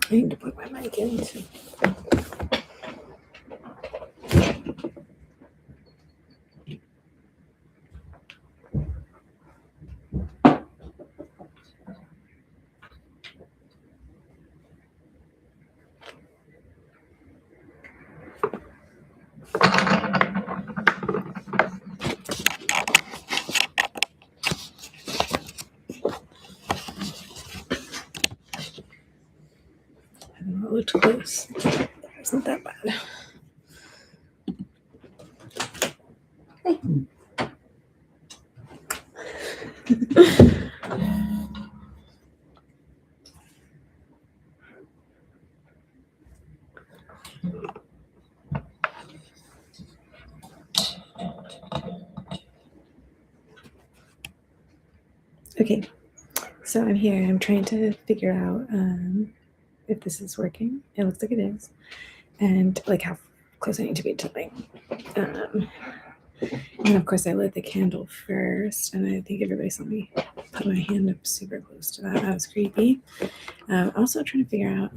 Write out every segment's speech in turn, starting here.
I need to plug my mic in too. I don't know, it looked close. It wasn't that bad. Hey. Okay, so I'm here. I'm trying to figure out if this is working. It looks like it is, and like how close I need to be to like. And of course, I lit the candle first, and I think everybody saw me put my hand up super close to that. That was creepy. Also trying to figure out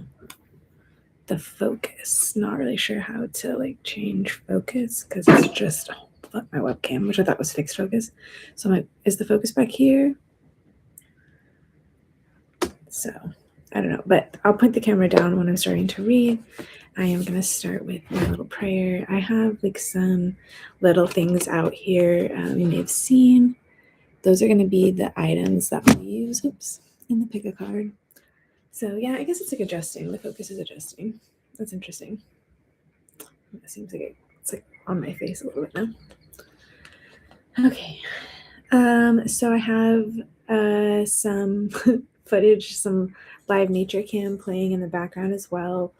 the focus. Not really sure how to like change focus because it's just my webcam, which I thought was fixed focus. So I'm like, is the focus back here? So I don't know, but I'll point the camera down when I'm starting to read. I am going to start with my little prayer. I have like some little things out here you may have seen. Those are going to be the items that we use, in the pick a card. So yeah, I guess it's like adjusting. The focus is adjusting. That's interesting. It seems like it's like on my face a little bit now. Okay. So I have some footage, some live nature cam playing in the background as well,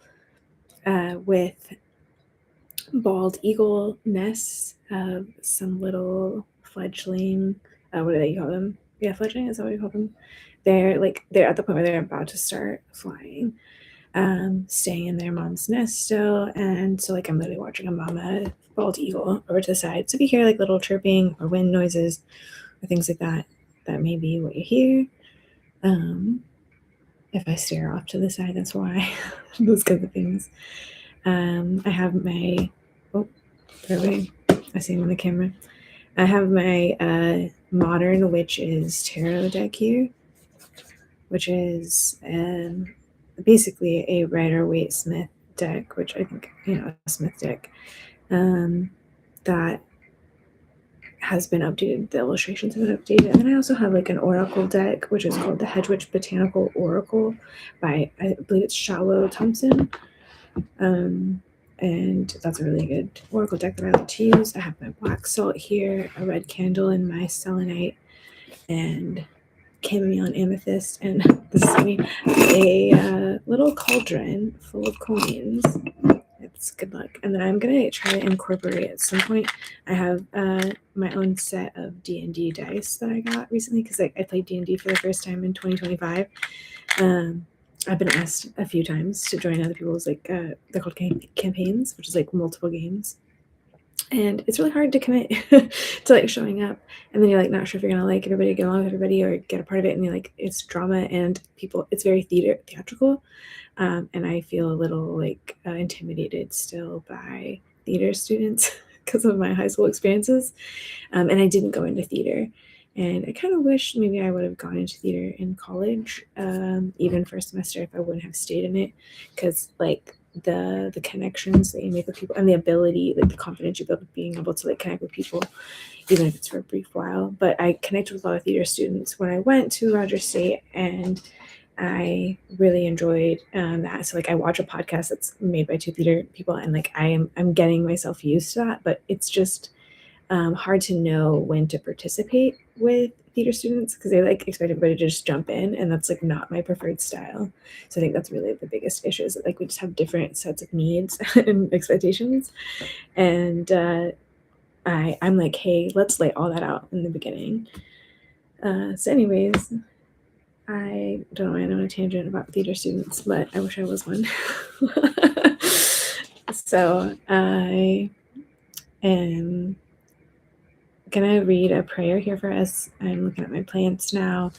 with bald eagle nests of some little fledgling. What do they call them? Yeah, fledgling is what we call them. They're at the point where they're about to start flying, staying in their mom's nest still. And so like I'm literally watching a mama bald eagle over to the side. So if you hear like little chirping or wind noises or things like that, that may be what you hear. If I stare off to the side, that's why. Those kinds of things. I have my I see him on the camera. I have my modern witches tarot deck here, which is basically a Rider-Waite-Smith deck, which I think, a Smith deck, that has been updated. The illustrations have been updated. And then I also have like an oracle deck, which is called the Hedgewitch Botanical Oracle by, I believe it's Shallow Thompson. And that's a really good oracle deck that I like to use. I have my black salt here, a red candle, and my selenite, and chamomile and amethyst, and this is a little cauldron full of coins. It's good luck. And then I'm gonna try to incorporate at some point. I have my own set of D&D dice that I got recently because I played D&D for the first time in 2025. I've been asked a few times to join other people's they're called campaigns, which is like multiple games. And it's really hard to commit to like showing up, and then you're like not sure if you're gonna like everybody, get along with everybody, or get a part of it. And you're like, it's drama and people. It's very theatrical, and I feel a little like intimidated still by theater students because of my high school experiences. And I didn't go into theater, and I kind of wish maybe I would have gone into theater in college, even first semester, if I wouldn't have stayed in it, because like the connections that you make with people and the ability, like the confidence you build with being able to like connect with people, even if it's for a brief while. But I connected with a lot of theater students when I went to Rogers State, and I really enjoyed that. So like I watch a podcast that's made by two theater people, and like I'm getting myself used to that, but it's just hard to know when to participate with theater students because they like expect everybody to just jump in, and that's like not my preferred style. So I think that's really the biggest issue, is that like we just have different sets of needs and expectations. And I'm like, hey, let's lay all that out in the beginning. So anyways, I don't know why I'm on a tangent about theater students, but I wish I was one. So I am gonna read a prayer here for us. I'm looking at my plants now.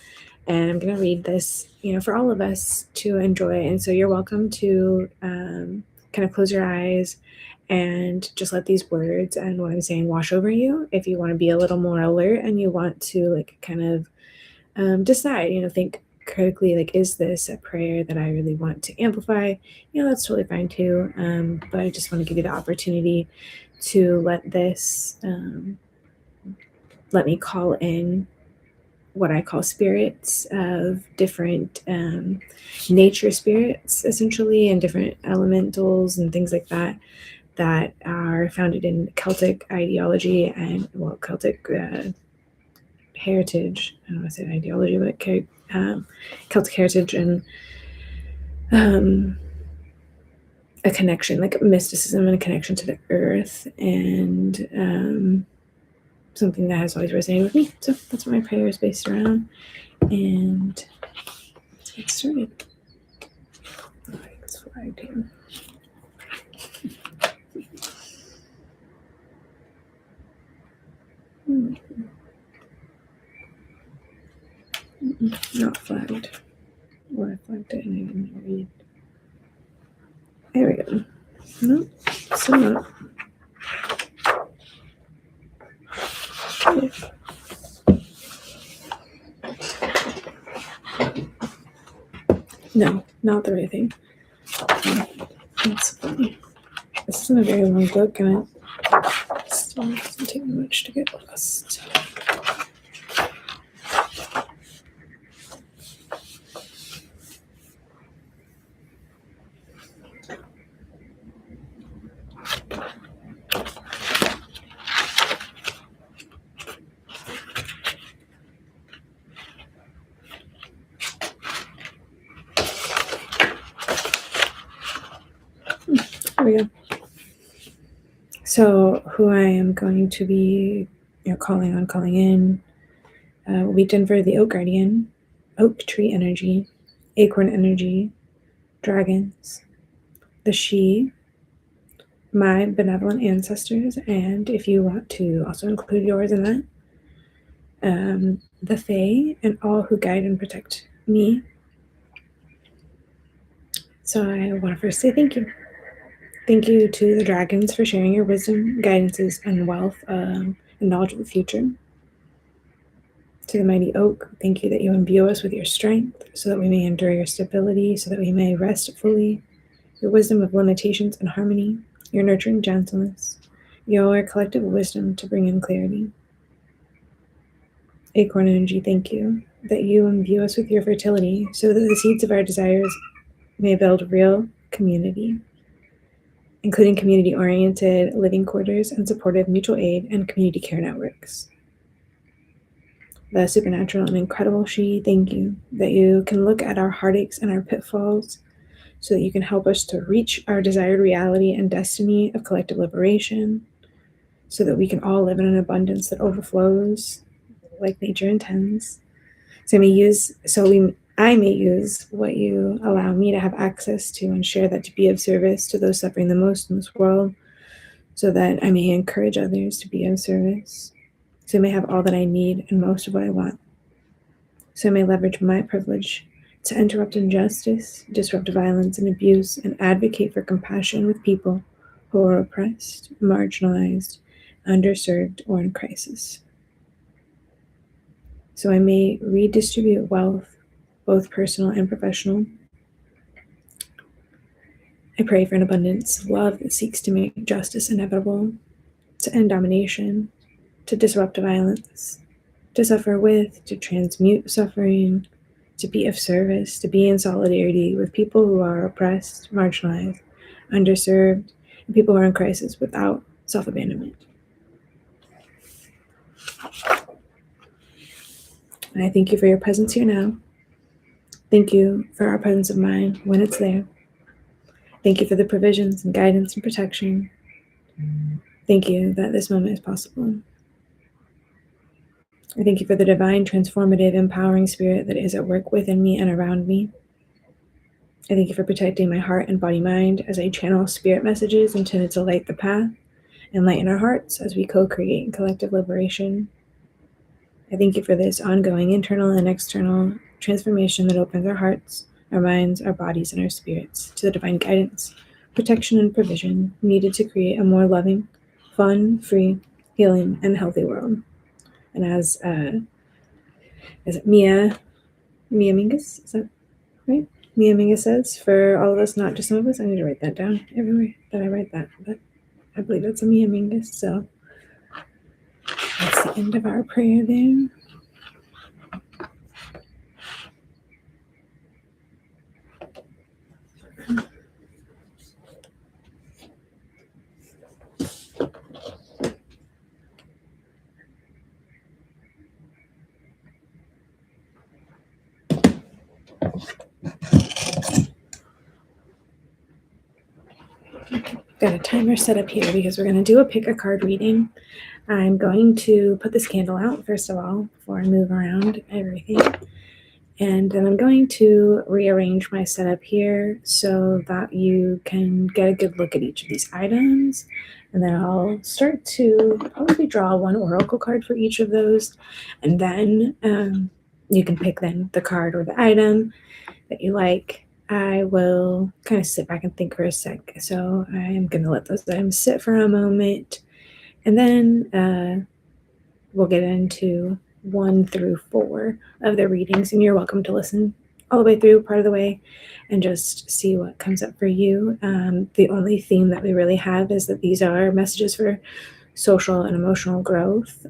And I'm going to read this, for all of us to enjoy. And so you're welcome to kind of close your eyes and just let these words and what I'm saying wash over you. If you want to be a little more alert and you want to like kind of decide, think critically, like, is this a prayer that I really want to amplify? That's totally fine too. But I just want to give you the opportunity to let me call in what I call spirits of different nature spirits, essentially, and different elementals and things like that that are founded in Celtic ideology and, well, Celtic heritage. I don't want to say ideology, but Celtic heritage and a connection, like mysticism and a connection to the earth, and something that has always resonated with me. So that's what my prayer is based around. And let's get started. Oh, I think it's flagged here. Not flagged. Or I flagged it and I didn't read. There we go. Nope, still not. No, not the right thing. That's funny. This isn't a very long book, and it still doesn't take much to get lost. There we go. So who I am going to be calling in will be Denver the Oak Guardian, Oak Tree Energy, Acorn Energy, Dragons, the She, my benevolent ancestors, and if you want to also include yours in that, the Fae, and all who guide and protect me. So I want to first say thank you. Thank you to the dragons for sharing your wisdom, guidances, and wealth and knowledge of the future. To the mighty oak, thank you that you imbue us with your strength so that we may endure your stability, so that we may rest fully, your wisdom of limitations and harmony, your nurturing gentleness, your collective wisdom to bring in clarity. Acorn Energy, thank you that you imbue us with your fertility so that the seeds of our desires may build real community, including community-oriented living quarters and supportive mutual aid and community care networks. The supernatural and incredible She, thank you that you can look at our heartaches and our pitfalls so that you can help us to reach our desired reality and destiny of collective liberation, so that we can all live in an abundance that overflows like nature intends. I may use what you allow me to have access to and share that to be of service to those suffering the most in this world, so that I may encourage others to be of service. So I may have all that I need and most of what I want. So I may leverage my privilege to interrupt injustice, disrupt violence and abuse, and advocate for compassion with people who are oppressed, marginalized, underserved, or in crisis. So I may redistribute wealth, both personal and professional. I pray for an abundance of love that seeks to make justice inevitable, to end domination, to disrupt violence, to suffer with, to transmute suffering, to be of service, to be in solidarity with people who are oppressed, marginalized, underserved, and people who are in crisis without self-abandonment. And I thank you for your presence here now. Thank you for our presence of mind when it's there. Thank you for the provisions and guidance and protection. Thank you that this moment is possible. I thank you for the divine, transformative, empowering spirit that is at work within me and around me. I thank you for protecting my heart and body-mind as I channel spirit messages intended to light the path and lighten our hearts as we co-create collective liberation. I thank you for this ongoing internal and external transformation that opens our hearts, our minds, our bodies, and our spirits to the divine guidance, protection, and provision needed to create a more loving, fun, free, healing, and healthy world. And as is it Mia Mingus? Is that right? Mia Mingus says, for all of us, not just some of us. I need to write that down everywhere that I write that, but I believe that's a Mia Mingus. So that's the end of our prayer there. Got a timer set up here because we're going to do a pick a card reading. I'm going to put this candle out first of all before I move around everything. And then I'm going to rearrange my setup here so that you can get a good look at each of these items. And then I'll start to probably draw one oracle card for each of those. And then you can pick then the card or the item that you like. I will kind of sit back and think for a sec. So I am going to let those items sit for a moment. And then we'll get into 1 through 4 of the readings. And you're welcome to listen all the way through, part of the way, and just see what comes up for you. The only theme that we really have is that these are messages for social and emotional growth.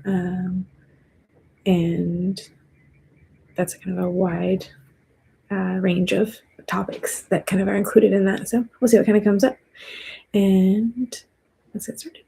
And that's kind of a wide range of topics that kind of are included in that. So we'll see what kind of comes up. And let's get started.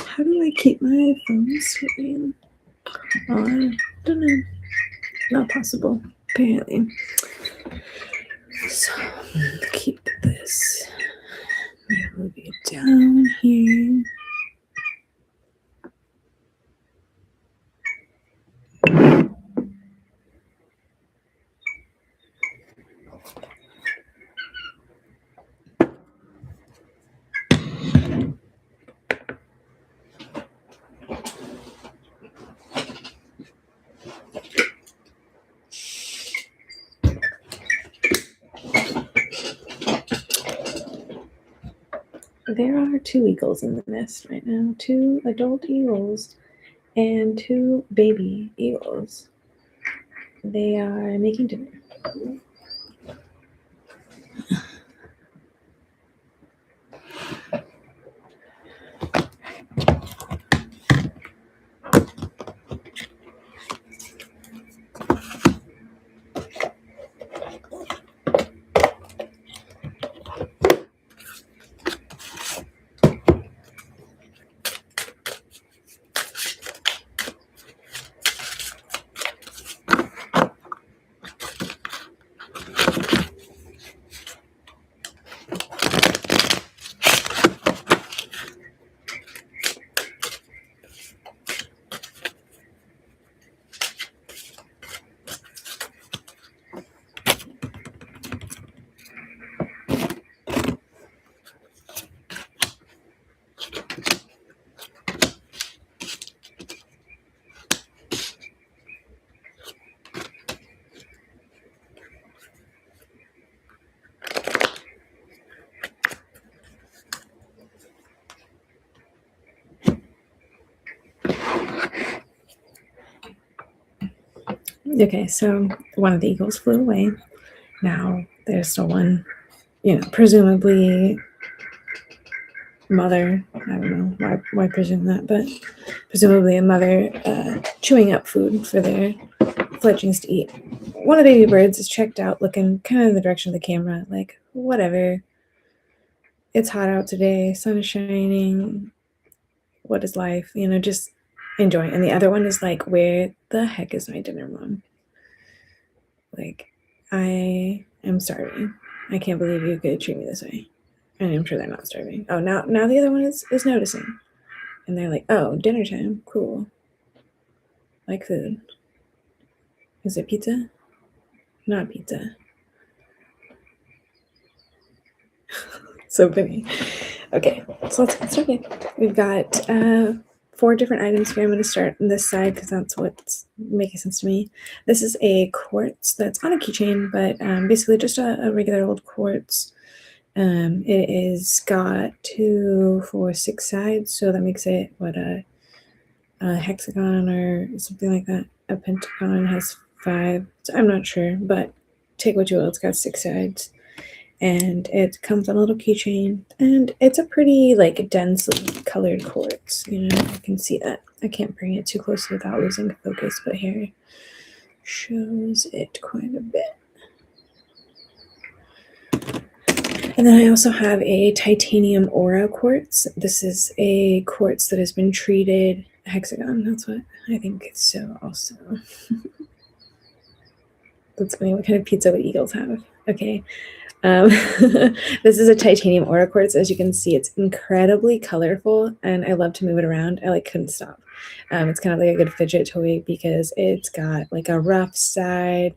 How do I keep my phone screen on? Don't know. Not possible, apparently. So keep this. Move it down here. There are 2 eagles in the nest right now, 2 adult eagles and 2 baby eagles. They are making dinner. Okay, so one of the eagles flew away. Now there's still one, presumably mother. I don't know why presume that, but presumably a mother chewing up food for their fledglings to eat. One of the baby birds is checked out, looking kind of in the direction of the camera, like, whatever. it's hot out today, sun is shining. What is life? You know, just enjoy. And the other one is like, where the heck is my dinner, Mom? Like, I am starving. I can't believe you could treat me this way. And I'm sure they're not starving. Oh, now the other one is noticing. And they're like, oh, dinner time. Cool. Like food. Is it pizza? Not pizza. So funny. Okay, so let's get started. We've got 4 different items here. I'm going to start on this side because that's what's making sense to me. This is a quartz that's on a keychain, but basically just a regular old quartz. It is got 2, 4, 6 sides, so that makes it what a hexagon or something like that. A pentagon has 5. So I'm not sure, but take what you will. It's got 6 sides. And it comes on a little keychain, and it's a pretty like densely colored quartz. You know, I can see that. I can't bring it too close without losing focus, but here shows it quite a bit. And then I also have a titanium aura quartz. This is a quartz that has been treated hexagon. That's what I think it's so also. That's funny. What kind of pizza would eagles have? Okay. This is a titanium aura quartz. As you can see, it's incredibly colorful, and I love to move it around. I like couldn't stop. It's kind of like a good fidget toy because it's got like a rough side,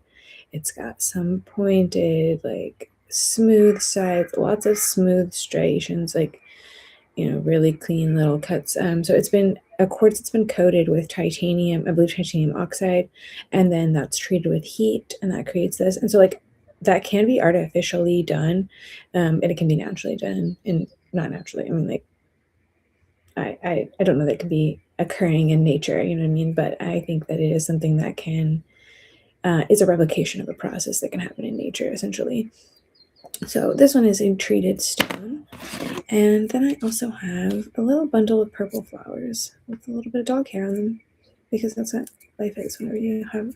it's got some pointed, like smooth sides, lots of smooth striations, like really clean little cuts. So it's been a quartz that's been coated with titanium, I believe titanium oxide, and then that's treated with heat, and that creates this. And so like that can be artificially done, and it can be naturally done, and not naturally. I mean, like I don't know that it could be occurring in nature, you know what I mean? But I think that it is something that can is a replication of a process that can happen in nature, essentially. So this one is a treated stone. And then I also have a little bundle of purple flowers with a little bit of dog hair on them, because that's what life is whenever you have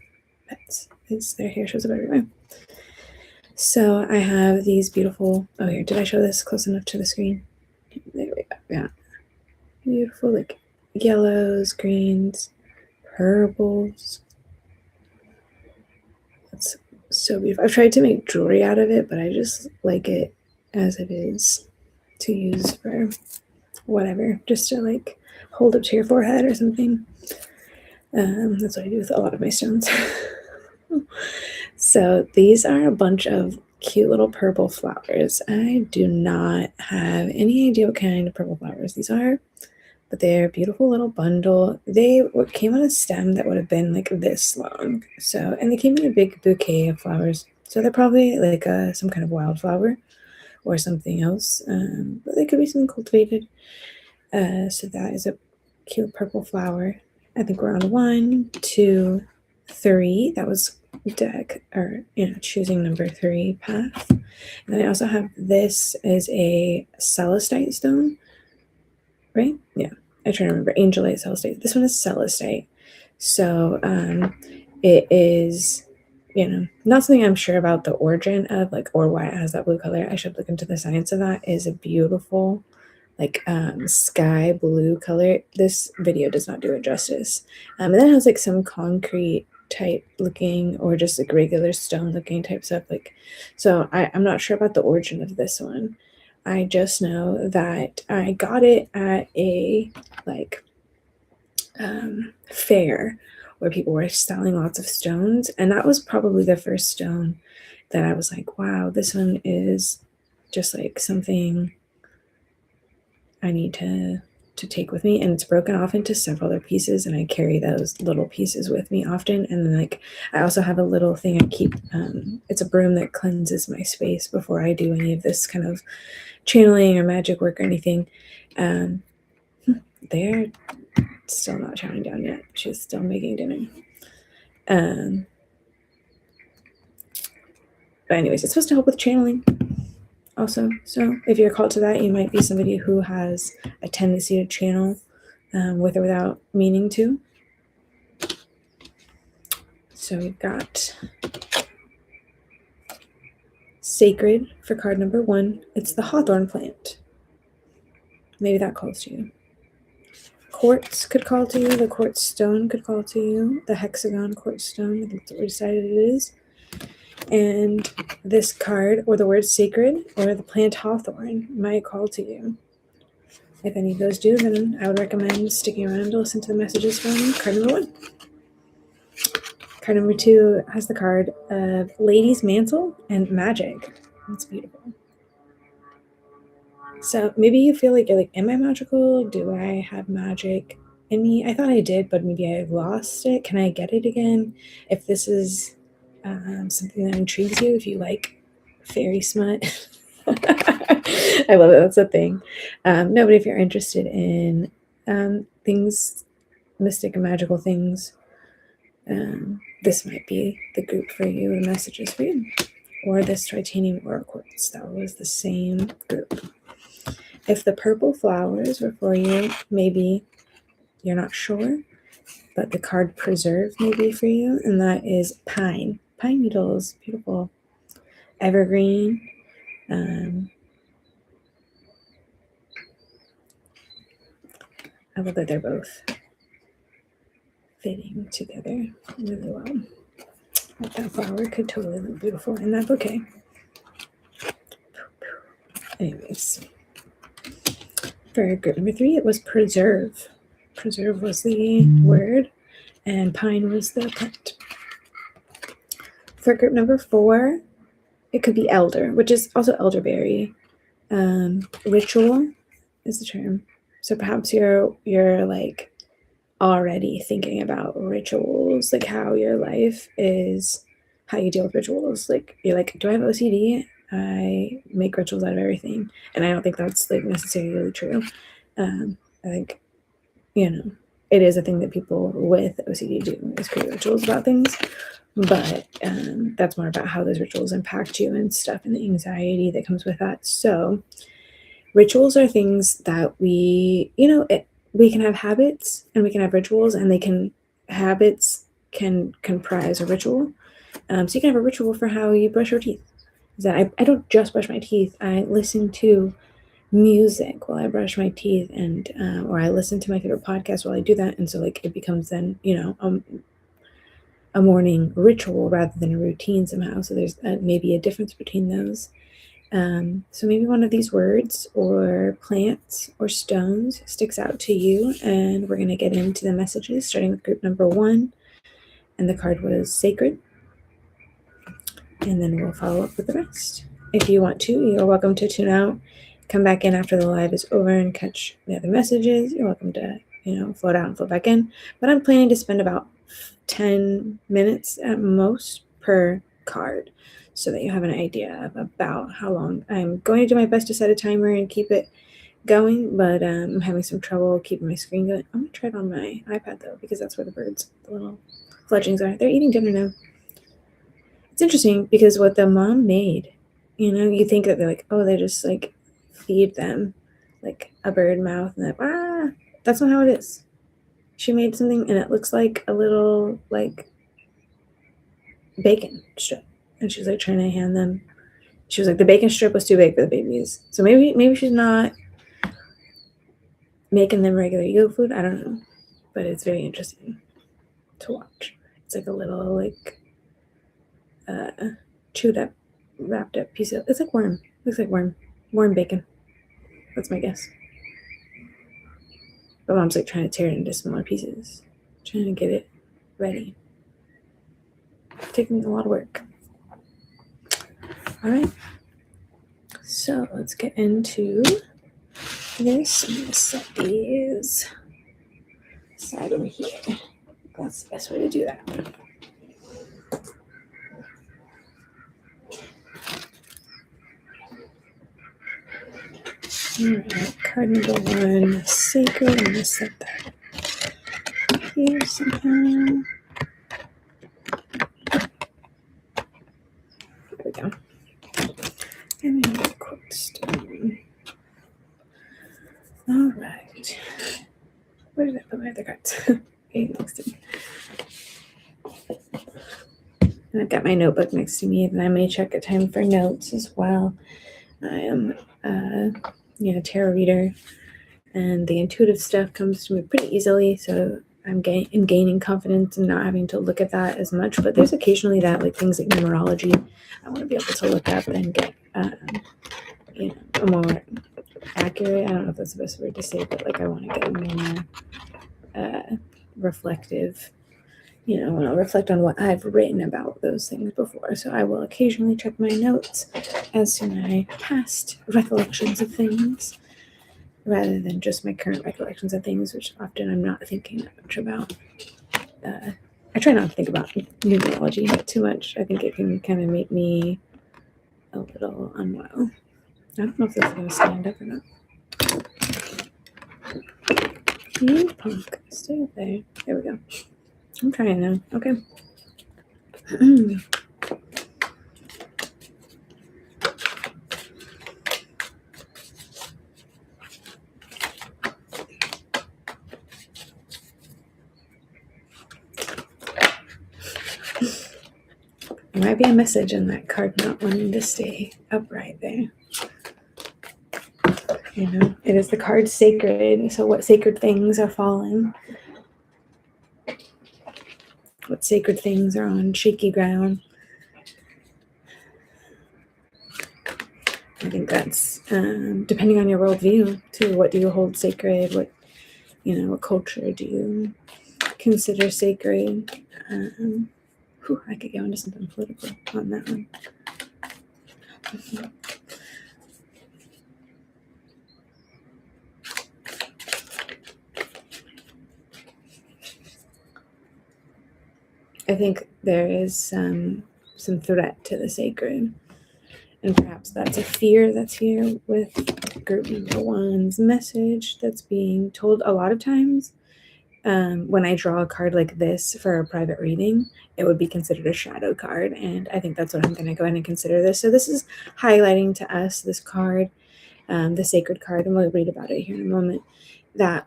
pets, is their hair shows up everywhere. So I have these beautiful, oh here, did I show this close enough to the screen? There we go, yeah. Beautiful like yellows, greens, purples. That's so beautiful. I've tried to make jewelry out of it, but I just like it as it is to use for whatever, just to like hold up to your forehead or something. That's what I do with a lot of my stones. So these are a bunch of cute little purple flowers. I do not have any idea what kind of purple flowers these are, but they're a beautiful little bundle. They came on a stem that would have been like this long. So, and they came in a big bouquet of flowers. So they're probably like some kind of wildflower or something else, but they could be something cultivated. So that is a cute purple flower. I think we're on 1, 2, 3. That was deck, or choosing number 3 path. And then I also have this as a celestite stone, right? Yeah, I try to remember. Angelite, celestite. This one is celestite. So it is, not something I'm sure about the origin of, like, or why it has that blue color. I should look into the science of that. It is a beautiful like sky blue color. This video does not do it justice. And then it has like some concrete type looking, or just like regular stone looking type stuff. Like, so I'm not sure about the origin of this one. I just know that I got it at a like fair where people were selling lots of stones, and that was probably the first stone that I was like, wow, this one is just like something I need to take with me. And it's broken off into several other pieces, and I carry those little pieces with me often. And then like I also have a little thing I keep, it's a broom that cleanses my space before I do any of this kind of channeling or magic work or anything. They're still not chowing down yet. She's still making dinner. But anyways, it's supposed to help with channeling also. So if you're called to that, you might be somebody who has a tendency to channel with or without meaning to. So we've got sacred for card number 1. It's the hawthorn plant. Maybe that calls to you. Quartz could call to you. The quartz stone could call to you. The hexagon quartz stone, that's what we decided it is. And this card, or the word sacred, or the plant hawthorn might call to you. If any of those do, then I would recommend sticking around to listen to the messages from card number 1. Card number 2 has the card of Lady's Mantle and Magic. It's beautiful. So maybe you feel like you're like, am I magical? Do I have magic in me? I thought I did, but maybe I've lost it. Can I get it again? If this is something that intrigues you, if you like fairy smut, I love it. That's a thing. No, but if you're interested in things, mystic and magical things, this might be the group for you, the messages for you. Or this titanium aura quartz, that was the same group. If the purple flowers were for you, maybe you're not sure, but the card preserve may be for you, and that is pine. Pine needles, beautiful. Evergreen. I love that they're both fitting together really well. That flower could totally look beautiful in that bouquet. Anyways, for group number 3, it was preserve. Preserve was the word, and pine was the plant. For group number 4, it could be elder, which is also elderberry. Ritual is the term. So perhaps you're like already thinking about rituals, like how your life is, how you deal with rituals. Like you're like, do I have OCD? I make rituals out of everything, and I don't think that's like necessarily true. I think it is a thing that people with OCD do, is create rituals about things. But that's more about how those rituals impact you and stuff, and the anxiety that comes with that. So rituals are things that we can have habits and we can have rituals, and habits can comprise a ritual. So you can have a ritual for how you brush your teeth. Is that I don't just brush my teeth. I listen to music while I brush my teeth, and or I listen to my favorite podcast while I do that. And so like it becomes then a morning ritual rather than a routine somehow. So there's maybe a difference between those. So maybe one of these words or plants or stones sticks out to you, and we're going to get into the messages starting with group number 1, and the card was sacred, and then we'll follow up with the rest. If you want to, you're welcome to tune out, come back in after the live is over and catch the other messages. You're welcome to float out and float back in, but I'm planning to spend about 10 minutes at most per card, so that you have an idea about how long. I'm going to do my best to set a timer and keep it going, but I'm having some trouble keeping my screen going. I'm going to try it on my iPad, though, because that's where the little fledglings are. They're eating dinner now. It's interesting because what the mom made, you think that they're like, oh, they just like feed them like a bird mouth, and that's not how it is. She made something, and it looks like a little like bacon strip, and she's like trying to hand them. She was like, the bacon strip was too big for the babies, so maybe she's not making them regular yogurt food. I don't know, but it's very interesting to watch. It's like a little like chewed up, wrapped up piece of. It's like worm. Looks like worm bacon. That's my guess. But mom's like trying to tear it into smaller pieces, trying to get it ready. Taking a lot of work. All right, so let's get into this. I'm going to set these aside over here. That's the best way to do that. All right, card number 1, sacred. I'm going to set that here somehow. There we go. And then a quick stone. All right. Where did I put my other cards? Okay, next to me. And I've got my notebook next to me, and I may check a time for notes as well. I am a tarot reader, and the intuitive stuff comes to me pretty easily. So I'm gaining confidence and not having to look at that as much. But there's occasionally that, like things like numerology, I want to be able to look up and get, a more accurate. I don't know if that's the best word to say, but like I want to get a more reflective. I want to reflect on what I've written about those things before. So I will occasionally check my notes as to my past recollections of things, rather than just my current recollections of things, which often I'm not thinking that much about. I try not to think about numerology too much. I think it can kind of make me a little unwell. I don't know if this is going to stand up or not. You punk. Stay up there. There we go. I'm trying now. Okay. There might be a message in that card not wanting to stay upright there. It is the card sacred. So what sacred things are falling? What sacred things are on shaky ground? I think that's depending on your worldview too. What do you hold sacred? What culture do you consider sacred? I could go into something political on that one. I think there is some threat to the sacred, and perhaps that's a fear that's here with group number one's message that's being told a lot of times. When I draw a card like this for a private reading, it would be considered a shadow card, and I think that's what I'm going to go ahead and consider this. So this is highlighting to us this card, the sacred card, and we'll read about it here in a moment. That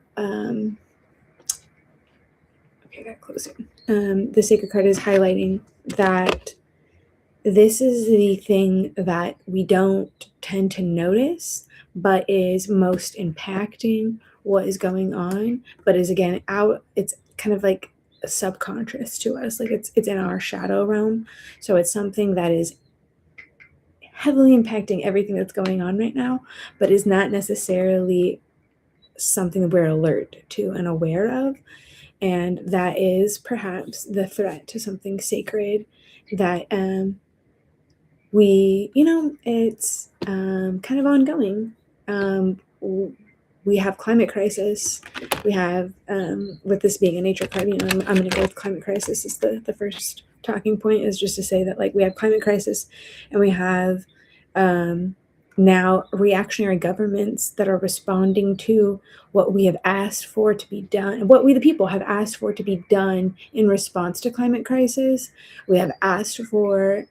got closing. The sacred card is highlighting that this is the thing that we don't tend to notice, but is most impacting what is going on, but is again out. It's kind of like subconscious to us, like it's in our shadow realm. So it's something that is heavily impacting everything that's going on right now, but is not necessarily something that we're alert to and aware of. And that is perhaps the threat to something sacred that it's kind of ongoing. We have climate crisis. We have, with this being a nature card, I'm going to go with climate crisis is the first talking point, is just to say that like we have climate crisis, and we have now reactionary governments that are responding to what we have asked for to be done, what we the people have asked for to be done in response to climate crisis. We have asked for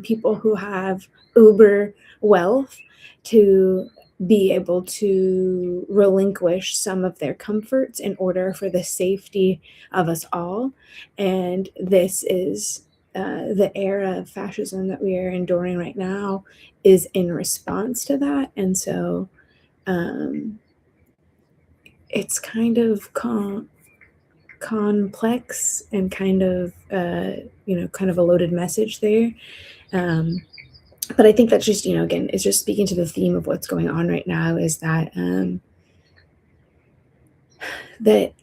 people who have uber wealth to be able to relinquish some of their comforts in order for the safety of us all. And this is the era of fascism that we are enduring right now is in response to that. And so it's kind of complex and kind of kind of a loaded message there. But I think that's just, again, it's just speaking to the theme of what's going on right now, is that that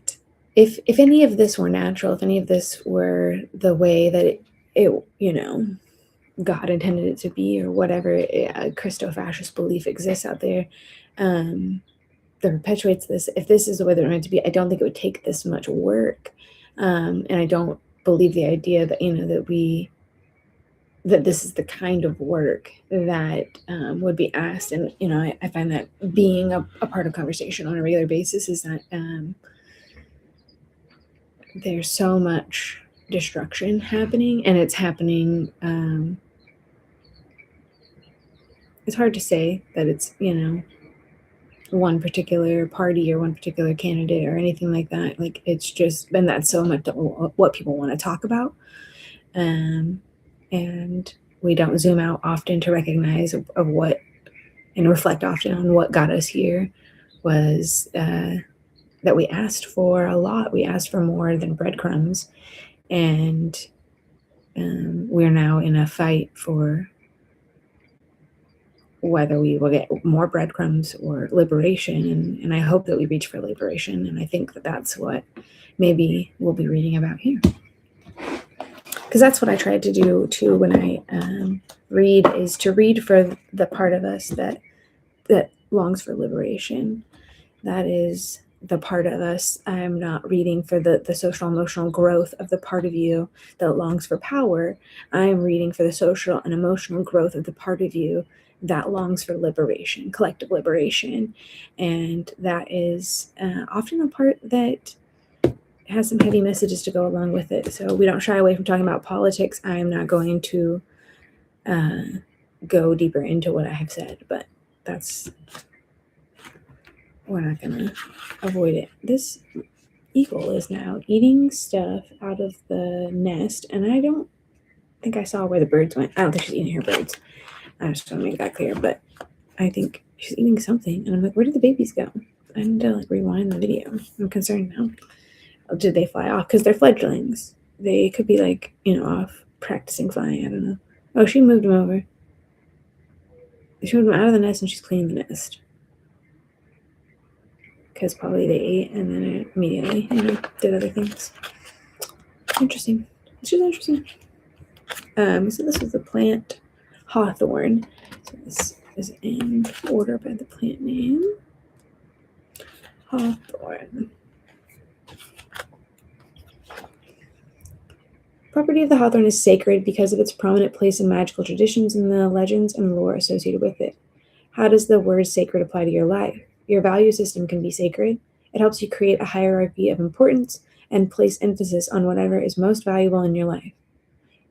if any of this were natural, if any of this were the way that it God intended it to be, or whatever Christo-fascist belief exists out there, that perpetuates this, if this is the way they're meant to be, I don't think it would take this much work. And I don't believe the idea that, that this is the kind of work that would be asked. And, I find that being a part of conversation on a regular basis is that there's so much destruction happening, and it's happening. It's hard to say that it's, one particular party or one particular candidate or anything like that. Like, it's just been that so much what people want to talk about. And we don't zoom out often to recognize of what, and reflect often on what got us here, was that we asked for a lot. We asked for more than breadcrumbs, and we're now in a fight for whether we will get more breadcrumbs or liberation. And I hope that we reach for liberation. And I think that that's what maybe we'll be reading about here. Because that's what I tried to do too when I read, is to read for the part of us that longs for liberation. That is the part of us. I'm not reading for the social emotional growth of the part of you that longs for power. I'm reading for the social and emotional growth of the part of you that longs for liberation, collective liberation. And that is often the part that has some heavy messages to go along with it. So we don't shy away from talking about politics. I am not going to go deeper into what I have said, but we're not gonna avoid it. This eagle is now eating stuff out of the nest, and I don't think I saw where the birds went. I don't think she's eating her birds. I just want to make that clear, but I think she's eating something, and I'm like, where did the babies go? I need to rewind the video. I'm concerned now. Did they fly off? Because they're fledglings. They could be off practicing flying. I don't know. Oh, she moved them over. She moved them out of the nest, and she's cleaning the nest. Because probably they ate and then immediately, did other things. Interesting. It's just interesting. So this is the plant hawthorn. So this is in order by the plant name. Hawthorn. Property of the hawthorn is sacred because of its prominent place in magical traditions and the legends and lore associated with it. How does the word sacred apply to your life? Your value system can be sacred. It helps you create a hierarchy of importance and place emphasis on whatever is most valuable in your life.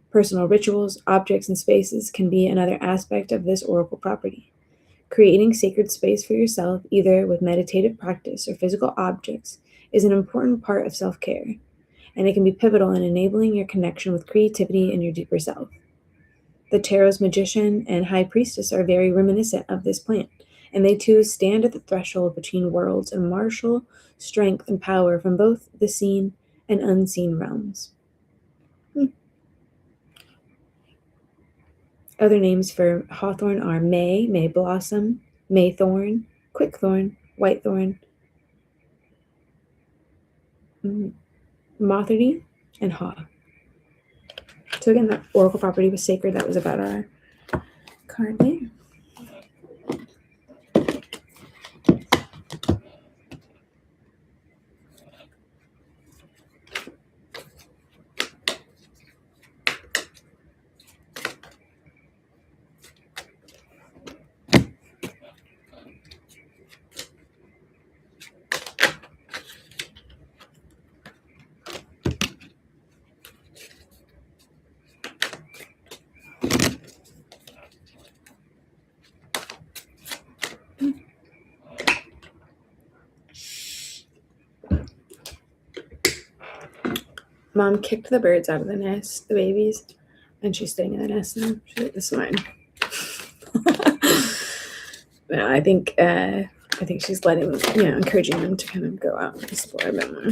Personal rituals, objects, and spaces can be another aspect of this oracle property. Creating sacred space for yourself, either with meditative practice or physical objects, is an important part of self-care, and it can be pivotal in enabling your connection with creativity and your deeper self. The tarot's magician and high priestess are very reminiscent of this plant, and they too stand at the threshold between worlds and marshal strength and power from both the seen and unseen realms. Other names for hawthorn are May blossom, maythorn, quickthorn, whitethorn, motherdy, and haw. So again, that oracle property was sacred. That was about our card there. Mom kicked the birds out of the nest, the babies, and she's staying in the nest now. She's like, this is mine. No, I think she's letting, encouraging them to kind of go out and explore a bit more.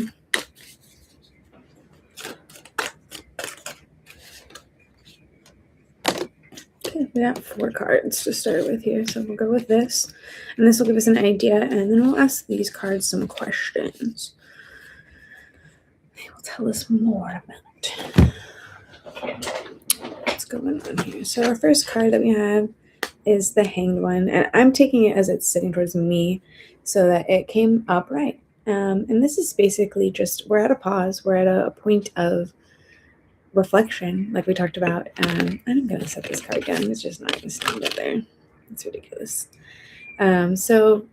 Okay, we got 4 cards to start with here, so we'll go with this, and this will give us an idea, and then we'll ask these cards some questions. They will tell us more about what's going on here. So our first card that we have is the Hanged One, and I'm taking it as it's sitting towards me so that it came upright. And this is basically just, we're at a pause, we're at a point of reflection, like we talked about. I'm going to set this card down. It's just not going to stand up there. It's ridiculous. So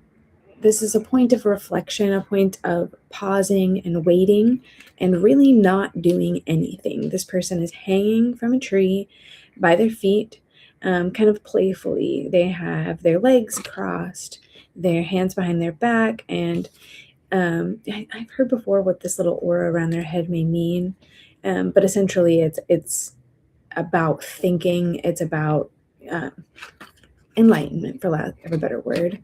this is a point of reflection, a point of pausing and waiting and really not doing anything. This person is hanging from a tree by their feet, kind of playfully. They have their legs crossed, their hands behind their back, and I've heard before what this little aura around their head may mean, but essentially it's about thinking. It's about enlightenment, for lack of a better word.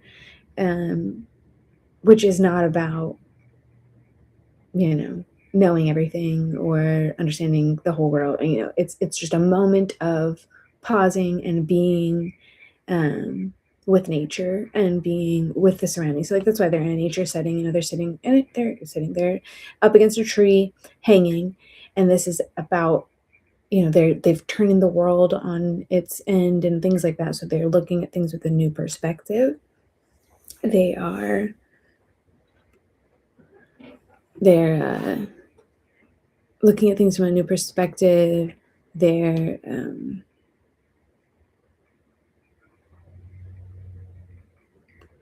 which is not about, knowing everything or understanding the whole world. It's just a moment of pausing and being with nature and being with the surroundings. So like that's why they're in a nature setting. They're up against a tree, hanging, and this is about, they've turned the world on its end and things like that. So they're looking at things with a new perspective. They're looking at things from a new perspective. They're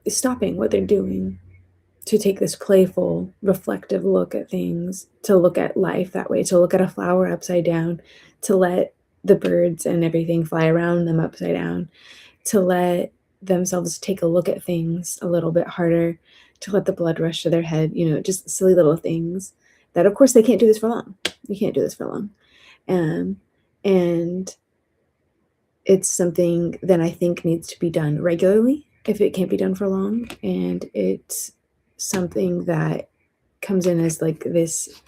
stopping what they're doing to take this playful, reflective look at things, to look at life that way, to look at a flower upside down, to let the birds and everything fly around them upside down, to let themselves take a look at things a little bit harder, to let the blood rush to their head, just silly little things that, of course, they can't do this for long. You can't do this for long. And it's something that I think needs to be done regularly if it can't be done for long. And it's something that comes in as like this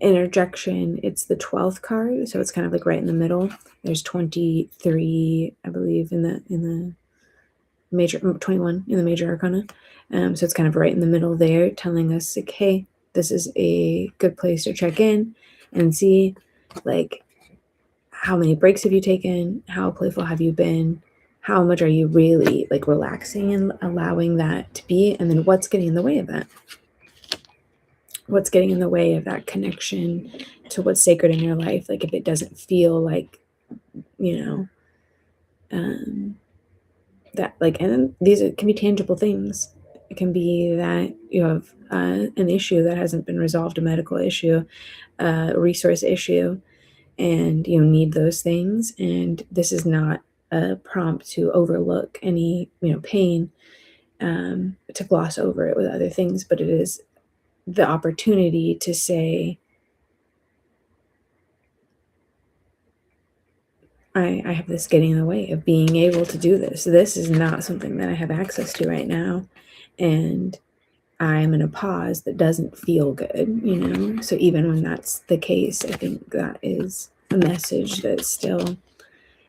interjection. It's the 12th card, so it's kind of like right in the middle. There's 23, I believe, in the major, 21 in the major arcana. So it's kind of right in the middle there, telling us like, hey, this is a good place to check in and see, like, how many breaks have you taken? How playful have you been? How much are you really like relaxing and allowing that to be? And then what's getting in the way of that? What's getting in the way of that connection to what's sacred in your life? Like if it doesn't feel like, that like, and these can be tangible things. It can be that you have an issue that hasn't been resolved, a medical issue, a resource issue, and you need those things. And this is not a prompt to overlook any pain, to gloss over it with other things, but it is the opportunity to say, I have this getting in the way of being able to do this. This is not something that I have access to right now, and I'm in a pause that doesn't feel good. So even when that's the case, I think that is a message that's still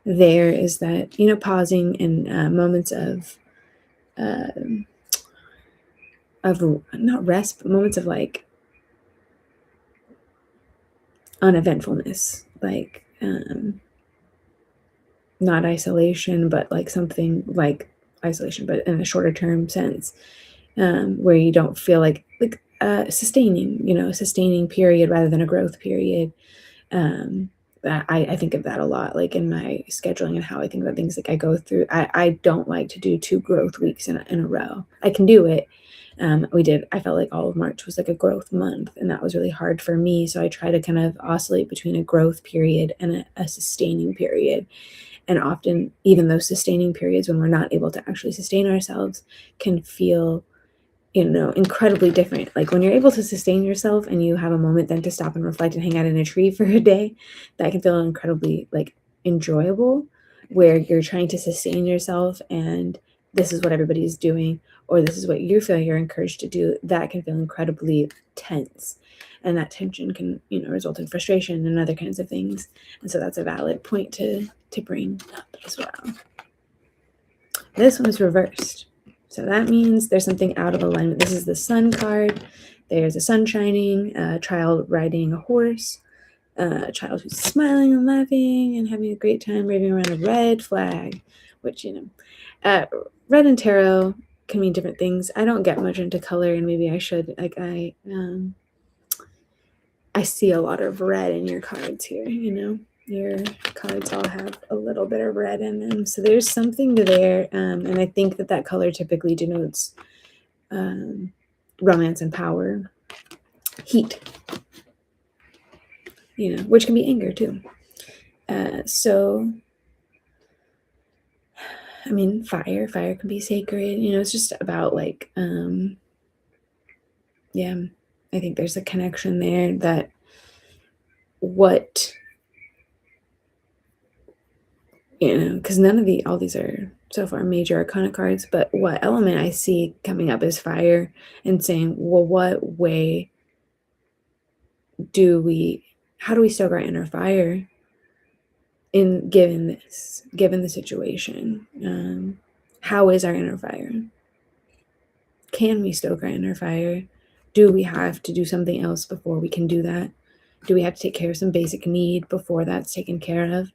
there, is that pausing in moments of not rest, but moments of like uneventfulness, like not isolation, but like something like isolation, but in a shorter term sense, where you don't feel like sustaining period rather than a growth period. I think of that a lot, like in my scheduling and how I think about things. Like I go through, I don't like to do 2 growth weeks in a row. I can do it. I felt like all of March was like a growth month, and that was really hard for me. So I try to kind of oscillate between a growth period and a sustaining period. And often, even those sustaining periods, when we're not able to actually sustain ourselves, can feel incredibly different. Like when you're able to sustain yourself and you have a moment then to stop and reflect and hang out in a tree for a day, that can feel incredibly like enjoyable, where you're trying to sustain yourself and this is what everybody's doing, or this is what you feel you're encouraged to do. That can feel incredibly tense, and that tension can result in frustration and other kinds of things. And so that's a valid point to bring up as well. This one is reversed. So that means there's something out of alignment. This is the sun card. There's a sun shining, a child riding a horse, a child who's smiling and laughing and having a great time waving around a red flag, which, red and tarot can mean different things. I don't get much into color, and maybe I should. Like I see a lot of red in your cards here, your cards all have a little bit of red in them. So there's something there. And I think that color typically denotes romance and power, heat, which can be anger too. So, I mean, fire can be sacred, it's just about like, yeah, I think there's a connection there that what because none of all these are so far major arcana cards, but what element I see coming up is fire, and saying, well, what way how do we stoke our inner fire in given the situation? How is our inner fire? Can we stoke our inner fire? Do we have to do something else before we can do that? Do we have to take care of some basic need before that's taken care of?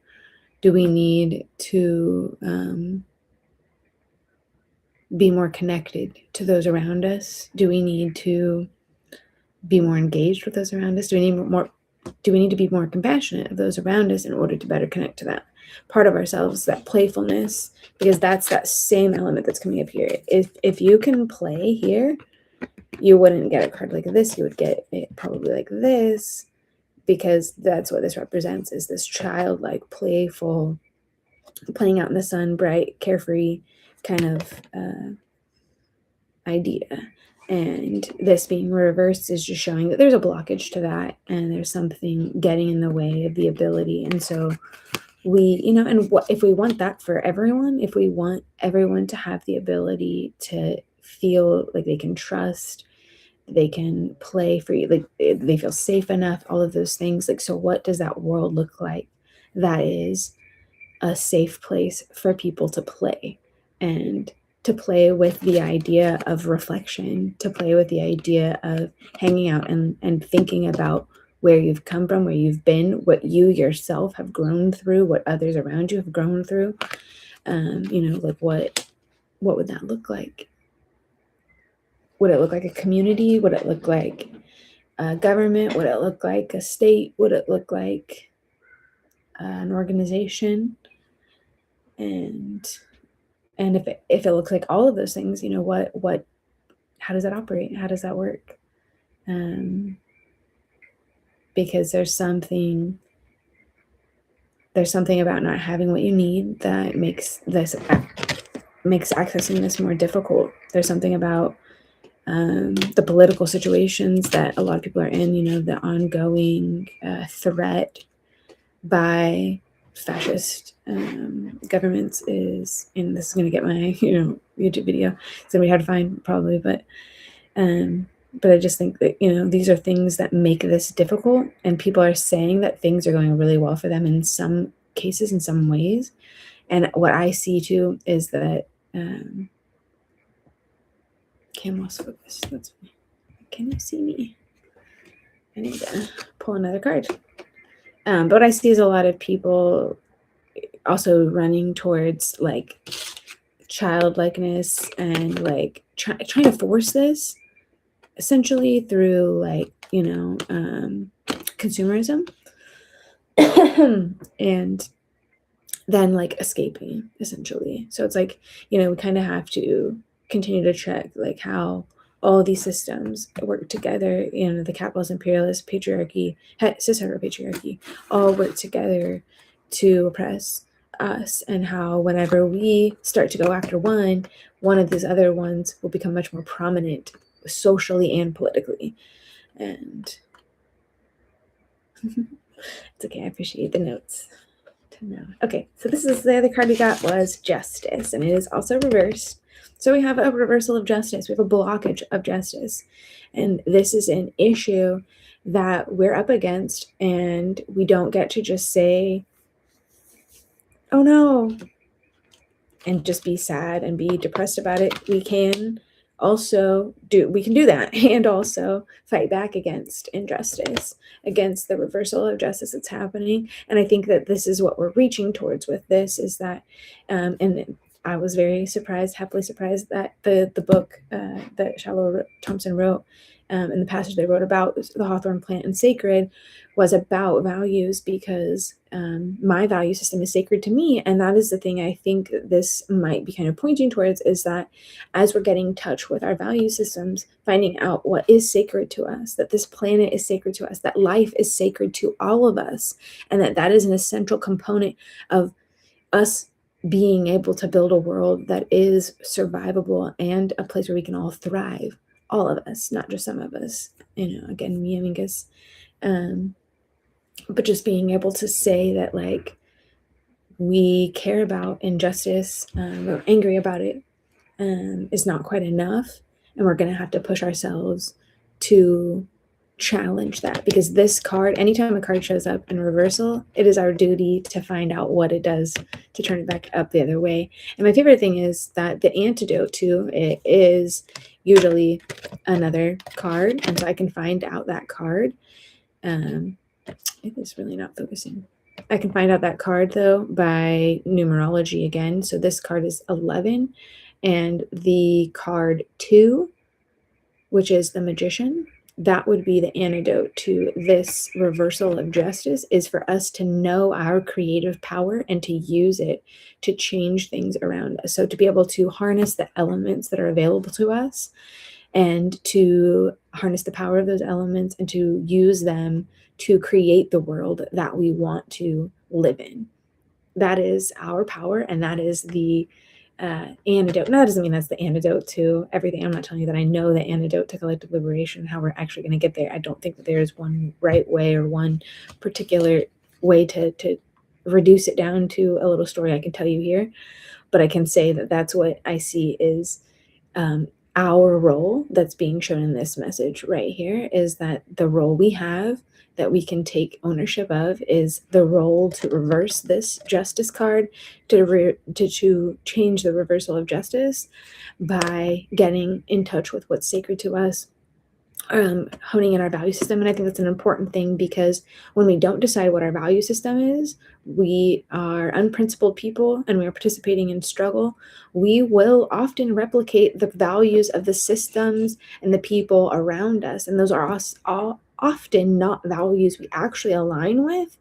Do we need to be more connected to those around us? Do we need to be more engaged with those around us? Do we need to be more compassionate of those around us in order to better connect to that part of ourselves, that playfulness? Because that's that same element that's coming up here. If you can play here, you wouldn't get a card like this. You would get it probably like this, because that's what this represents, is this childlike, playful, playing out in the sun, bright, carefree kind of idea. And this being reversed is just showing that there's a blockage to that, and there's something getting in the way of the ability. And so and what if we want that for everyone? If we want everyone to have the ability to feel like they can trust, they can play free, like they feel safe enough, all of those things, like, so what does that world look like that is a safe place for people to play, and to play with the idea of reflection, to play with the idea of hanging out and thinking about where you've come from, where you've been, what you yourself have grown through, what others around you have grown through. Like what would that look like? Would it look like a community? Would it look like a government? Would it look like a state? Would it look like an organization? And if it looks like all of those things, how does that operate? How does that work? Because there's something about not having what you need that makes accessing this more difficult. There's something about the political situations that a lot of people are in, the ongoing threat by fascist governments is, and this is going to get my YouTube video, it's going to be hard to find probably, but I just think that these are things that make this difficult, and people are saying that things are going really well for them in some cases, in some ways. And what I see too is that Cam lost focus. That's funny. Can you see me? I need to pull another card. But what I see is a lot of people also running towards like childlikeness and like trying to force this essentially through like consumerism and then like escaping essentially. So it's like we kind of have to continue to check like how all these systems work together. The capitalist, imperialist, patriarchy, cis-hetero patriarchy all work together to oppress us, and how whenever we start to go after one of these other ones will become much more prominent socially and politically. And it's okay, I appreciate the notes to know. Okay, so this is the other card we got was justice, and it is also reversed. So we have a reversal of justice. We have a blockage of justice. And this is an issue that we're up against, and we don't get to just say, oh no, and just be sad and be depressed about it. We can do that and also fight back against injustice, against the reversal of justice that's happening. And I think that this is what we're reaching towards with this, is that and I was very happily surprised that the book that Shallow Thompson wrote, and the passage they wrote about the hawthorn plant and sacred was about values, because my value system is sacred to me. And that is the thing I think this might be kind of pointing towards, is that as we're getting in touch with our value systems, finding out what is sacred to us, that this planet is sacred to us, that life is sacred to all of us, and that is an essential component of us being able to build a world that is survivable and a place where we can all thrive, all of us, not just some of us, again, me, Amingus. But just being able to say that, like, we care about injustice, or angry about it, is not quite enough, and we're going to have to push ourselves to challenge that, because this card, anytime a card shows up in reversal, it is our duty to find out what it does to turn it back up the other way. And my favorite thing is that the antidote to it is usually another card, and so I can find out that card. It is really not focusing. I can find out that card though by numerology again. So this card is 11, and the card 2, which is the Magician, that would be the antidote to this reversal of justice, is for us to know our creative power and to use it to change things around us. So to be able to harness the elements that are available to us, and to harness the power of those elements and to use them to create the world that we want to live in. That is our power, and that is the antidote. No, that doesn't mean that's the antidote to everything. I'm not telling you that I know the antidote to collective liberation, how we're actually going to get there. I don't think that there is one right way or one particular way to reduce it down to a little story I can tell you here. But I can say that that's what I see is our role that's being shown in this message right here, is that the role we have that we can take ownership of is the role to reverse this justice card, to change the reversal of justice by getting in touch with what's sacred to us, honing in our value system. And I think that's an important thing, because when we don't decide what our value system is, we are unprincipled people and we are participating in struggle. We will often replicate the values of the systems and the people around us. And those are all often not values we actually align with.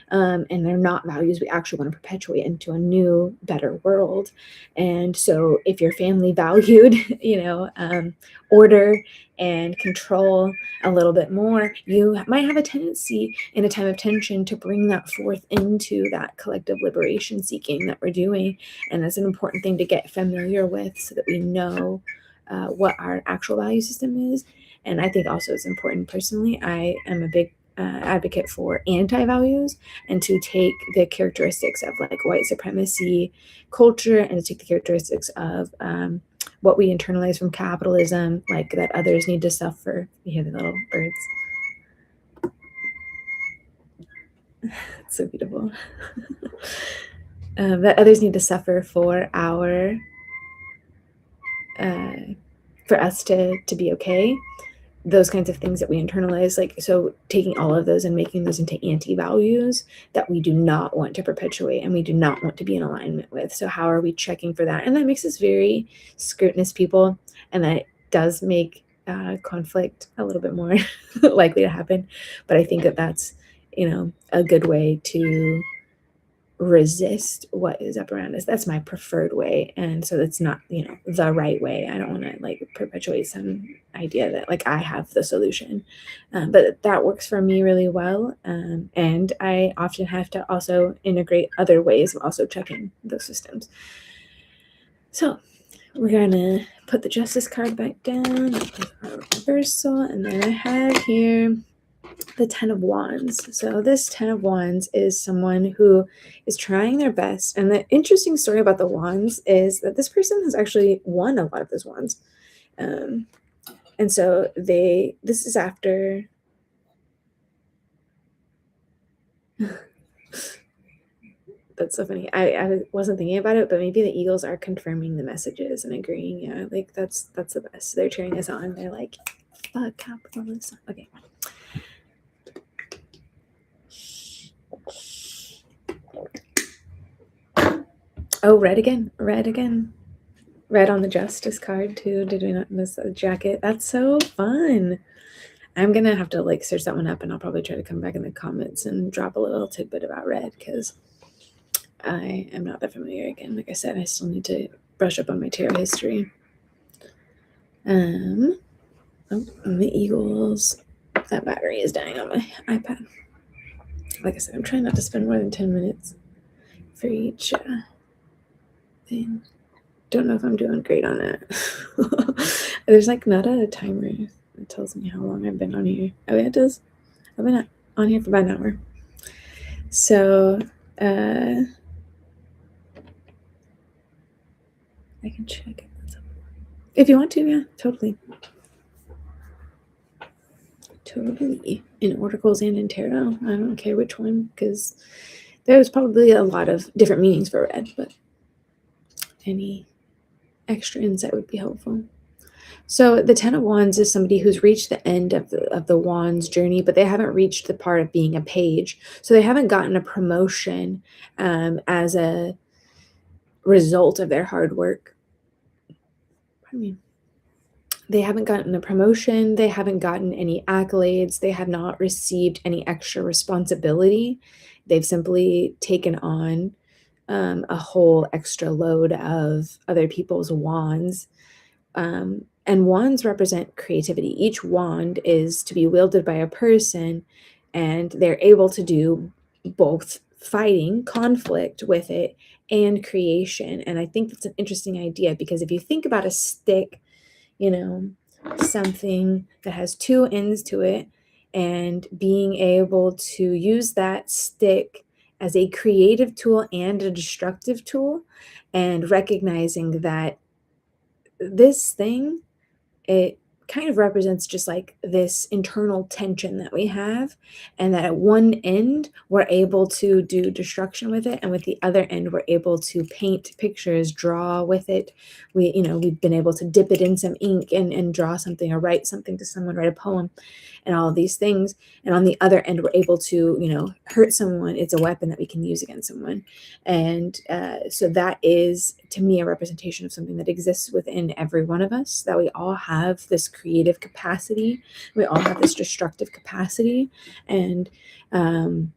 And they're not values we actually want to perpetuate into a new, better world. And so if your family valued, order and control a little bit more, you might have a tendency in a time of tension to bring that forth into that collective liberation seeking that we're doing. And that's an important thing to get familiar with, so that we know what our actual value system is. And I think also it's important, personally, I am a big advocate for anti-values, and to take the characteristics of like white supremacy culture, and to take the characteristics of what we internalize from capitalism, like that others need to suffer. You hear the little birds. It's so beautiful. That others need to suffer for our for us to be okay. Those kinds of things that we internalize, like, so taking all of those and making those into anti-values that we do not want to perpetuate and we do not want to be in alignment with. So how are we checking for that? And that makes us very scrutinous people, and that does make conflict a little bit more likely to happen. But I think that that's a good way to resist what is up around us. That's my preferred way. And so it's not the right way. I don't want to like perpetuate some idea that like I have the solution, but that works for me really well. And I often have to also integrate other ways of also checking those systems. So we're gonna put the justice card back down, reversal, and then I have here the 10 of Wands. So this 10 of Wands is someone who is trying their best. And the interesting story about the Wands is that this person has actually won a lot of those Wands. And so this is after... That's so funny. I wasn't thinking about it, but maybe the Eagles are confirming the messages and agreeing. Yeah, like that's the best. They're cheering us on. They're like, fuck capitalism. Okay. Oh, red again. Red on the justice card too. Did we not miss the jacket? That's so fun. I'm gonna have to like search that one up, and I'll probably try to come back in the comments and drop a little tidbit about red, because I am not that familiar. Again, like I said, I still need to brush up on my tarot history. On the Eagles. That battery is dying on my iPad. Like I said, I'm trying not to spend more than 10 minutes for each thing. Don't know if I'm doing great on it. There's like not a timer that tells me how long I've been on here. Oh, yeah, it does. I've been on here for about an hour. So I can check it. If you want to, yeah, totally. Totally. In oracles and in tarot. I don't care which one, because there's probably a lot of different meanings for red, but any extra insight would be helpful. So the Ten of Wands is somebody who's reached the end of the Wands journey, but they haven't reached the part of being a page. So they haven't gotten a promotion as a result of their hard work. I mean, they haven't gotten a promotion. They haven't gotten any accolades. They have not received any extra responsibility. They've simply taken on a whole extra load of other people's wands. And wands represent creativity. Each wand is to be wielded by a person, and they're able to do both fighting, conflict with it, and creation. And I think that's an interesting idea, because if you think about a stick, something that has two ends to it, and being able to use that stick as a creative tool and a destructive tool, and recognizing that this thing, it kind of represents just like this internal tension that we have, and that at one end we're able to do destruction with it, and with the other end we're able to paint pictures, draw with it. We've been able to dip it in some ink and draw something, or write something to someone, write a poem, and all of these things. And on the other end we're able to hurt someone. It's a weapon that we can use against someone. And so that is, to me, a representation of something that exists within every one of us, that we all have this creative capacity, we all have this destructive capacity. And in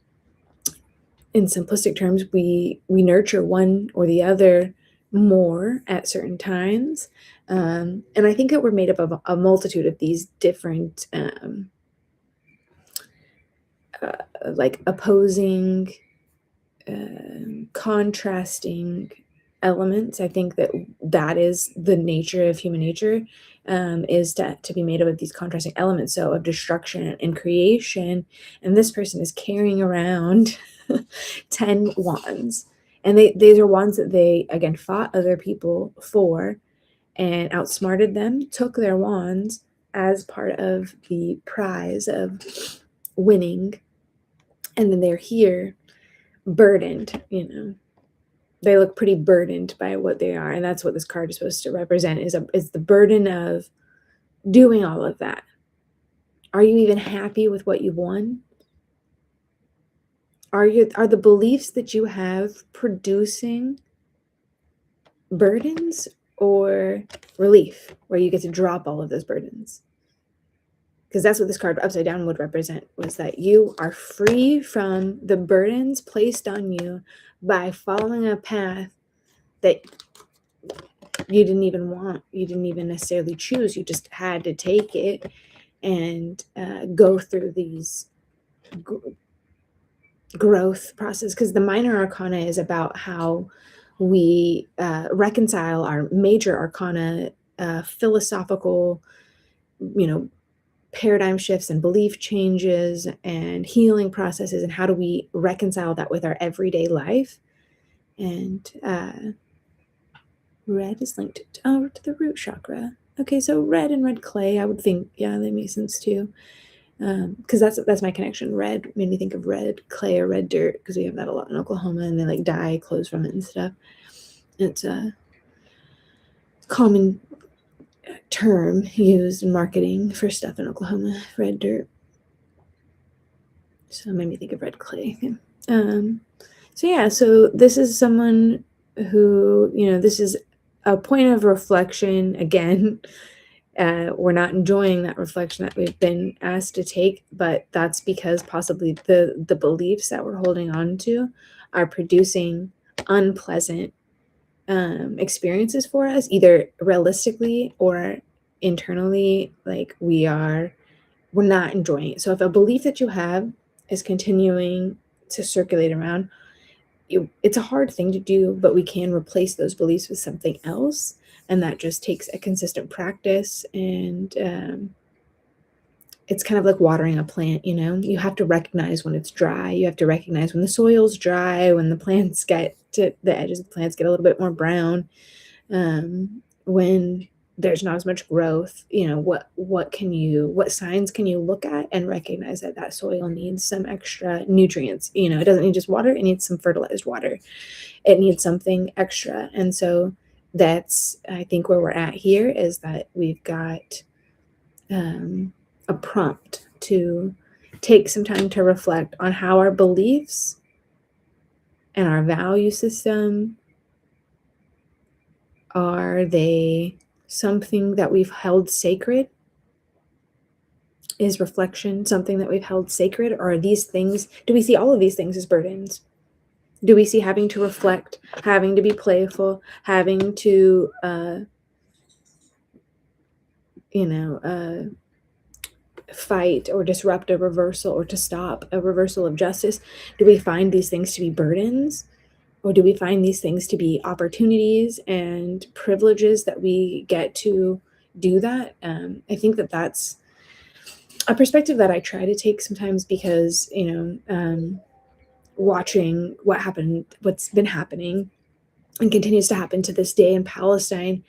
simplistic terms, we nurture one or the other more at certain times. And I think that we're made up of a multitude of these different like opposing, contrasting elements. I think that is the nature of human nature, is to be made up of these contrasting elements, so of destruction and creation. And this person is carrying around 10 wands, and these are wands that they, again, fought other people for and outsmarted them, took their wands as part of the prize of winning, and then they're here burdened. They look pretty burdened by what they are, and that's what this card is supposed to represent, is the burden of doing all of that. Are you even happy with what you've won? Are the beliefs that you have producing burdens or relief, where you get to drop all of those burdens? Because that's what this card upside down would represent, was that you are free from the burdens placed on you by following a path that you didn't even want, you didn't even necessarily choose, you just had to take it and go through these growth process. Because the minor arcana is about how we reconcile our major arcana, philosophical, paradigm shifts and belief changes and healing processes, and how do we reconcile that with our everyday life. And red is linked to the root chakra. Okay, so red and red clay, I would think, yeah, they make sense too. Because that's my connection. Red made me think of red clay or red dirt, because we have that a lot in Oklahoma, and they like dye clothes from it and stuff. It's a common term used in marketing for stuff in Oklahoma, red dirt. So it made me think of red clay. So this is someone who, this is a point of reflection. Again, we're not enjoying that reflection that we've been asked to take, but that's because possibly the beliefs that we're holding on to are producing unpleasant experiences for us, either realistically or internally. Like we're not enjoying it. So if a belief that you have is continuing to circulate around, it's a hard thing to do, but we can replace those beliefs with something else. And that just takes a consistent practice. And it's kind of like watering a plant. You have to recognize when it's dry. You have to recognize when the soil's dry, when the plants get to the edges of the plants get a little bit more brown. When there's not as much growth, what signs can you look at and recognize that that soil needs some extra nutrients? It doesn't need just water, it needs some fertilized water, it needs something extra. And so that's, I think, where we're at here, is that we've got a prompt to take some time to reflect on how our beliefs and our value system, are they something that we've held sacred? Is reflection something that we've held sacred? Or are these things, do we see all of these things as burdens? Do we see having to reflect, having to be playful, having to fight or disrupt a reversal, or to stop a reversal of justice? Do we find these things to be burdens? Or do we find these things to be opportunities and privileges that we get to do that? I think that that's a perspective that I try to take sometimes, because, watching what's been happening and continues to happen to this day in Palestine,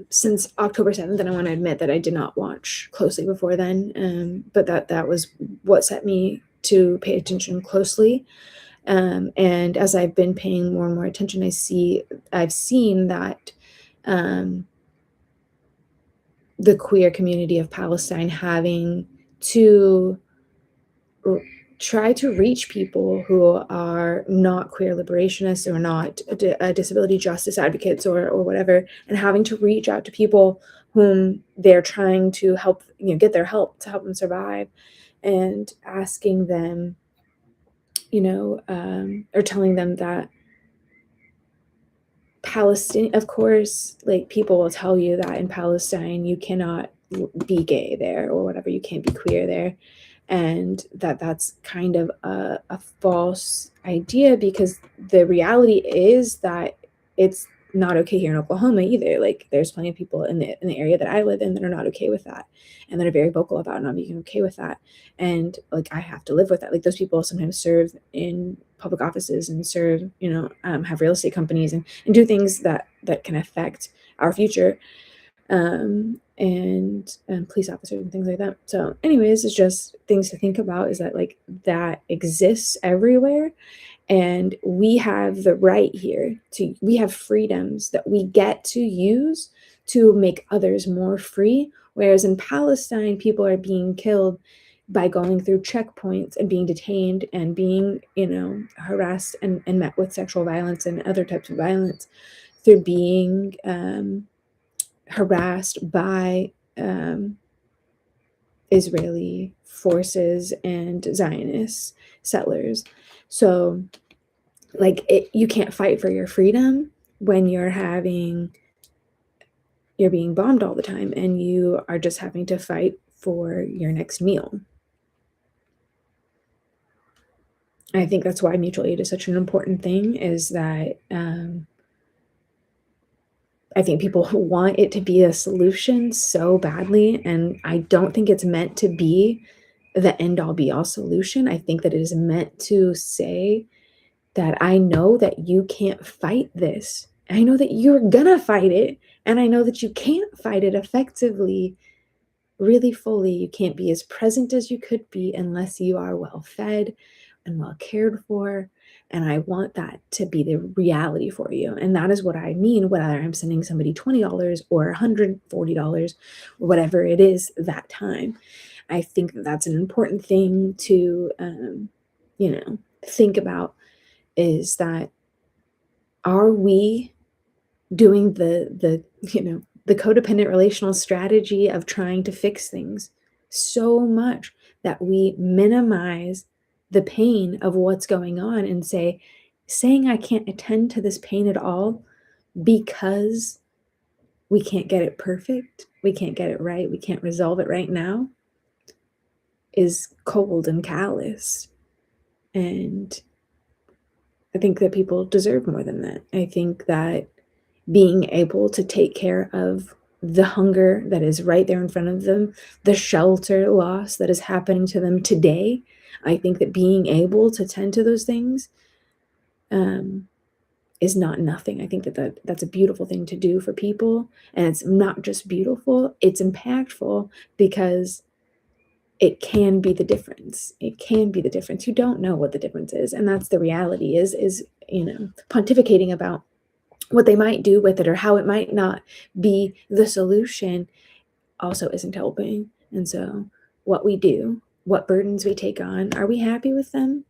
since October 7th. And I want to admit that I did not watch closely before then, but that was what set me to pay attention closely. And as I've been paying more and more attention, I've seen that the queer community of Palestine having to try to reach people who are not queer liberationists, or not disability justice advocates, or whatever, and having to reach out to people whom they're trying to help, get their help to help them survive, and asking them, or telling them that Palestine, of course, like, people will tell you that in Palestine you cannot be gay there, or whatever, you can't be queer there, and that's kind of a false idea, because the reality is that it's not okay here in Oklahoma either. Like, there's plenty of people in the area that I live in that are not okay with that, and that are very vocal about not being okay with that. And, like, I have to live with that. Like, those people sometimes serve in public offices, and serve, have real estate companies, and do things that can affect our future, and police officers and things like that. So anyways, it's just things to think about, is that, like, that exists everywhere, and we have the right here we have freedoms that we get to use to make others more free. Whereas in Palestine, people are being killed by going through checkpoints and being detained, and being, harassed, and met with sexual violence and other types of violence, through being harassed by Israeli forces and Zionist settlers. So, like, you can't fight for your freedom when you're being bombed all the time, and you are just having to fight for your next meal. I think that's why mutual aid is such an important thing, is that I think people want it to be a solution so badly, and I don't think it's meant to be the end all be all solution. I think that it is meant to say that I know that you can't fight this. I know that you're gonna fight it, and I know that you can't fight it effectively, really fully. You can't be as present as you could be unless you are well fed and well cared for. And I want that to be the reality for you. And that is what I mean, whether I'm sending somebody $20 or $140 or whatever it is that time. I think that that's an important thing to, think about, is that, are we doing the codependent relational strategy of trying to fix things so much that we minimize the pain of what's going on, and saying I can't attend to this pain at all because we can't get it perfect, we can't get it right, we can't resolve it right now, is cold and callous. And I think that people deserve more than that. I think that being able to take care of the hunger that is right there in front of them, the shelter loss that is happening to them today, I think that being able to tend to those things is not nothing. I think that's a beautiful thing to do for people. And it's not just beautiful, it's impactful because it can be the difference. It can be the difference. You don't know what the difference is. And that's the reality is, pontificating about what they might do with it or how it might not be the solution also isn't helping. And so what we do, what burdens we take on, are we happy with them?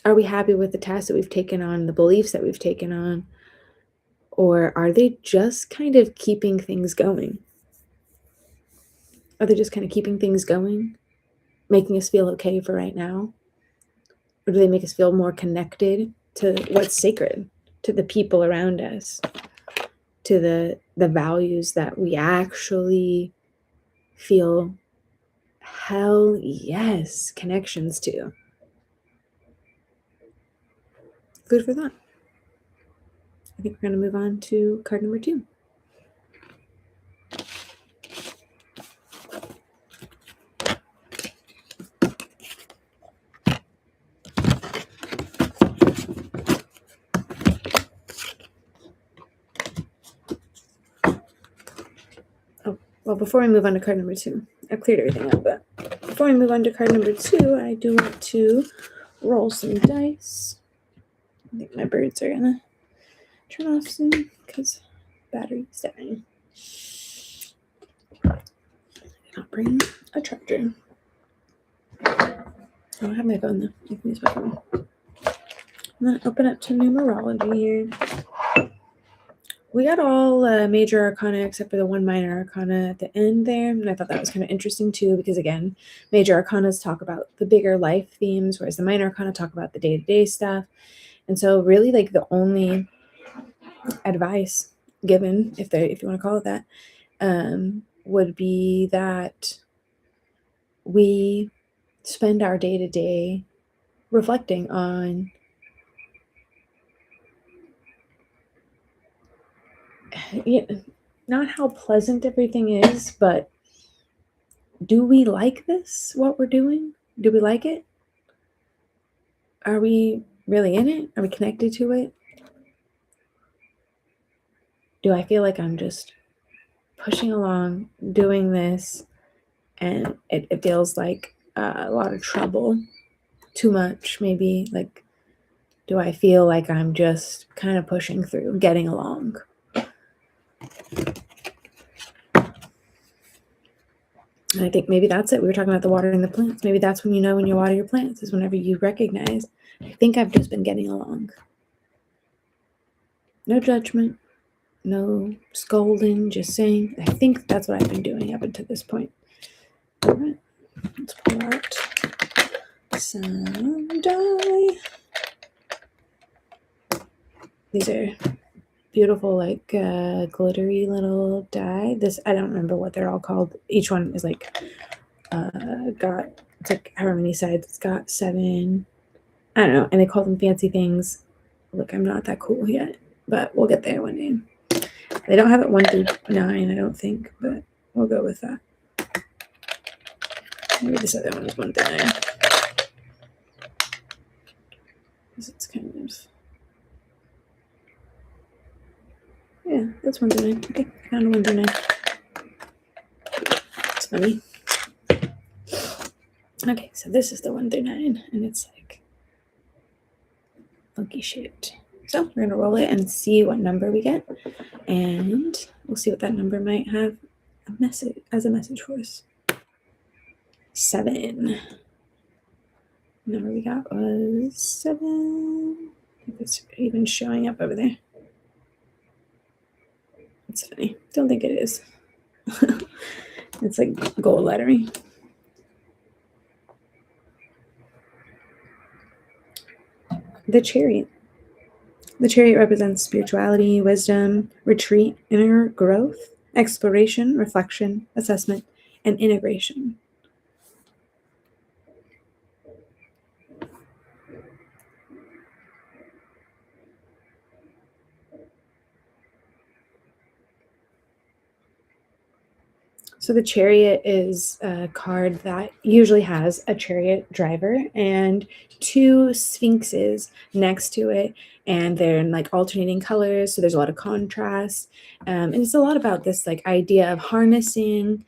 Are we happy with the tasks that we've taken on, the beliefs that we've taken on? Or are they just kind of keeping things going? Are they just kind of keeping things going, making us feel okay for right now? Or do they make us feel more connected to what's sacred, to the people around us, to the values that we actually feel hell yes connections to? Good for that. I think we're going to move on to card number 2. Well, before we move on to card number 2, I've cleared everything up, but before we move on to card number 2, I do want to roll some dice. I think my birds are gonna turn off soon because battery's dying. Not bring a charger. I don't have my phone though. I can use my phone. I'm gonna open up to numerology here. We got all major arcana except for the one minor arcana at the end there. And I thought that was kind of interesting too, because again, major arcanas talk about the bigger life themes, whereas the minor arcana talk about the day-to-day stuff. And so really like the only advice given, if you want to call it that, would be that we spend our day-to-day reflecting on not how pleasant everything is, but do we like this, what we're doing? Do we like it? Are we really in it? Are we connected to it? Do I feel like I'm just pushing along, doing this, and it feels like a lot of trouble, too much maybe? Like, do I feel like I'm just kind of pushing through, getting along? And I think maybe that's it. We were talking about the watering the plants. Maybe that's when you water your plants, is whenever you recognize, I think I've just been getting along. No judgment, no scolding, just saying, I think that's what I've been doing up until this point. All right, let's pull out some die. These are beautiful, like glittery little die. This, I don't remember what they're all called. Each one is like it's like however many sides. It's got 7, I don't know, and they call them fancy things. Look, I'm not that cool yet, but we'll get there one day. They don't have it 1 through 9, I don't think, but we'll go with that. Maybe this other one is 1 through 9. Because it's kind of, yeah, that's 1 through 9. Okay, found a 1 through 9. It's funny. Okay, so this is the 1 through 9, and it's like funky shit. So we're gonna roll it and see what number we get, and we'll see what that number might have as a message for us. 7. The number we got was 7. I think it's even showing up over there. It's funny. Don't think it is. It's like gold lettering. The Chariot. The Chariot represents spirituality, wisdom, retreat, inner growth, exploration, reflection, assessment, and integration. So the chariot is a card that usually has a chariot driver and two sphinxes next to it, and they're in like alternating colors, so there's a lot of contrast. And it's a lot about this like idea of harnessing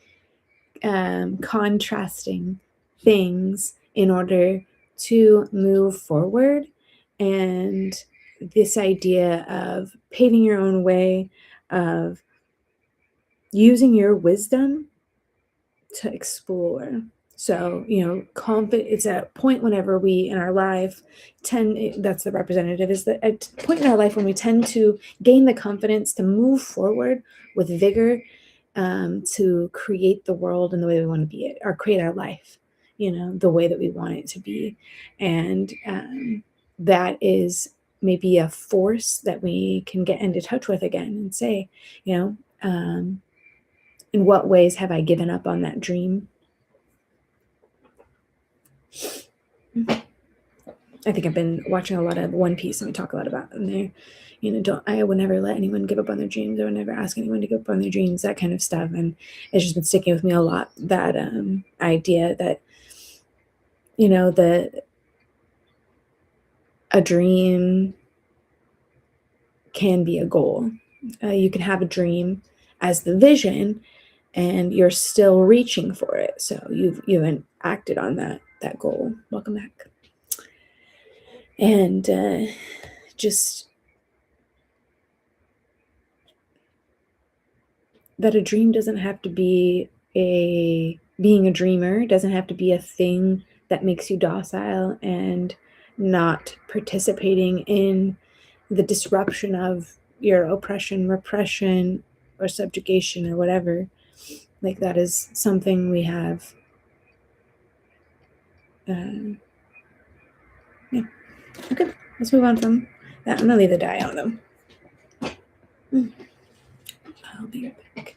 contrasting things in order to move forward, and this idea of paving your own way, of using your wisdom to explore. So, it's a point whenever we in our life that's the representative, is that a point in our life when we tend to gain the confidence to move forward with vigor, to create the world in the way we want to be it, or create our life, the way that we want it to be. And that is maybe a force that we can get into touch with again and say, in what ways have I given up on that dream? I think I've been watching a lot of One Piece, and we talk a lot about in there. I would never let anyone give up on their dreams. I would never ask anyone to give up on their dreams, that kind of stuff. And it's just been sticking with me a lot, that idea that, that a dream can be a goal. You can have a dream as the vision, and you're still reaching for it. So you haven't acted on that goal. Welcome back. And just that a dream doesn't have to be being a dreamer doesn't have to be a thing that makes you docile and not participating in the disruption of your oppression, repression, or subjugation, or whatever. Like, that is something we have. Yeah. Okay, let's move on from that. I'm gonna leave the die on them. I'll be right back.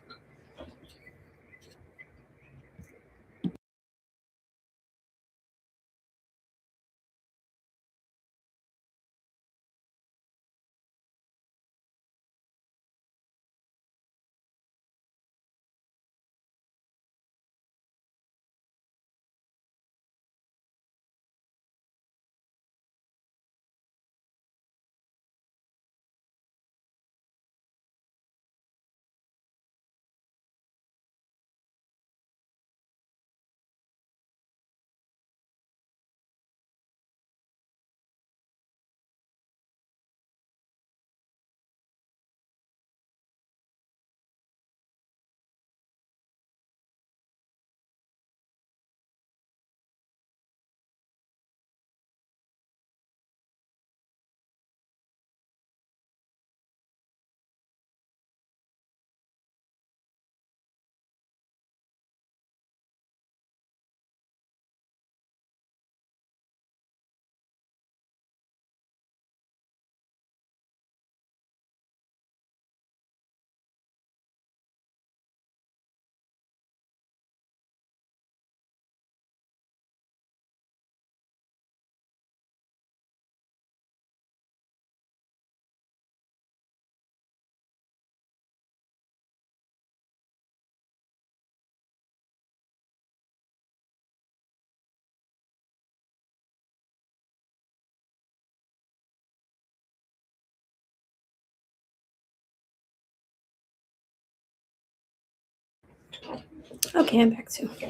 Okay, I'm back too. I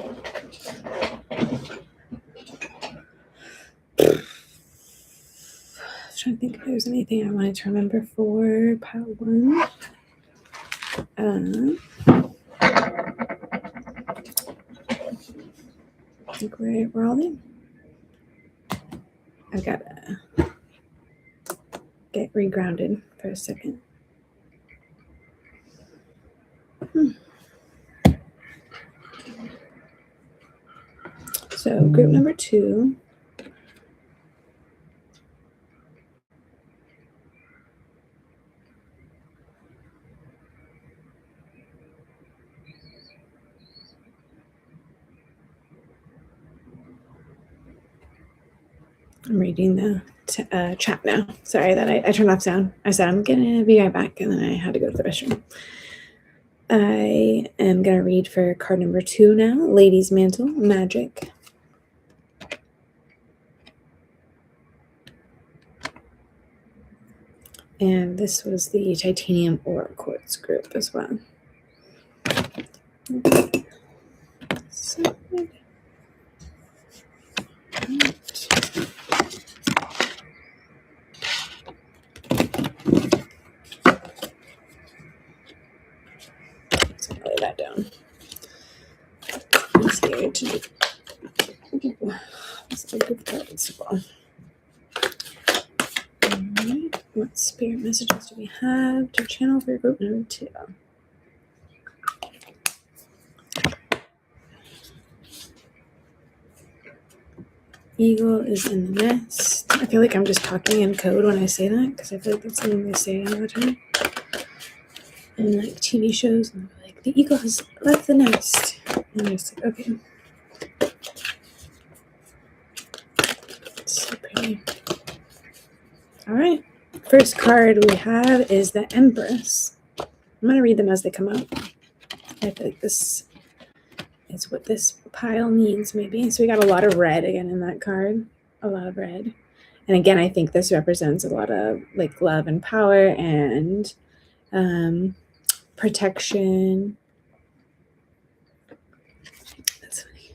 was trying to think if there was anything I wanted to remember for part one. I think we're all in. I've got to get regrounded for a second. So group number 2. I'm reading the chat now. Sorry that I turned off sound. I said I'm gonna be right back, and then I had to go to the restroom. I am going to read for card number 2 now, Lady's Mantle, Magic. And this was the titanium ore quartz group as well. So good. Let's lay that down. Easier to do. Let's do good cards as well. Alright, what spirit messages do we have to channel for group number 2? Eagle is in the nest. I feel like I'm just talking in code when I say that because I feel like that's something they say all the time. In like TV shows, and they're like, the eagle has left the nest. And I'm just like, okay. It's so pretty. Alright. First card we have is the Empress. I'm going to read them as they come up. I feel like this is what this pile needs, maybe. So we got a lot of red again in that card. A lot of red. And again, I think this represents a lot of like love and power and protection. That's funny.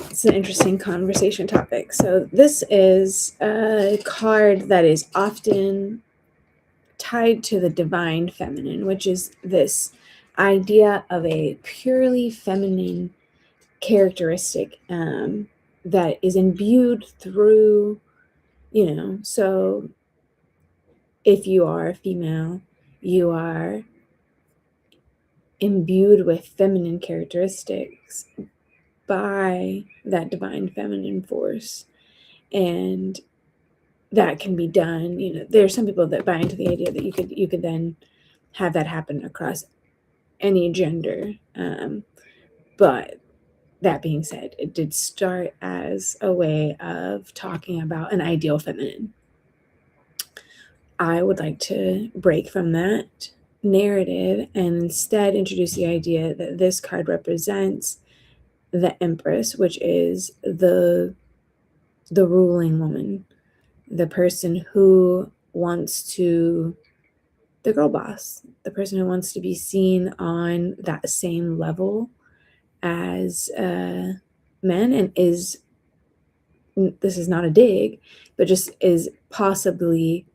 It's an interesting conversation topic. So this is a card that is often tied to the divine feminine, which is this idea of a purely feminine characteristic that is imbued through, so if you are a female, you are imbued with feminine characteristics by that divine feminine force. And that can be done. There are some people that buy into the idea that you could then have that happen across any gender. But that being said, it did start as a way of talking about an ideal feminine. I would like to break from that narrative and instead introduce the idea that this card represents the Empress, which is the ruling woman, the person who wants to, the girl boss, the person who wants to be seen on that same level as men, and this is not a dig, but just is possibly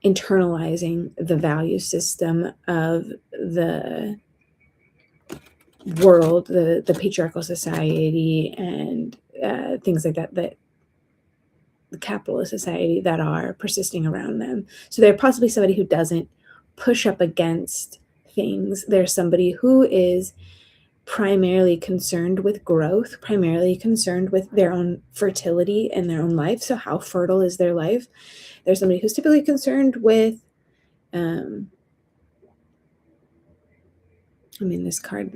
internalizing the value system of the world, the patriarchal society, and things like that, the capitalist society that are persisting around them. So they're possibly somebody who doesn't push up against things. There's somebody who is primarily concerned with growth, primarily concerned with their own fertility in their own life. So how fertile is their life? There's somebody who's typically concerned with this card,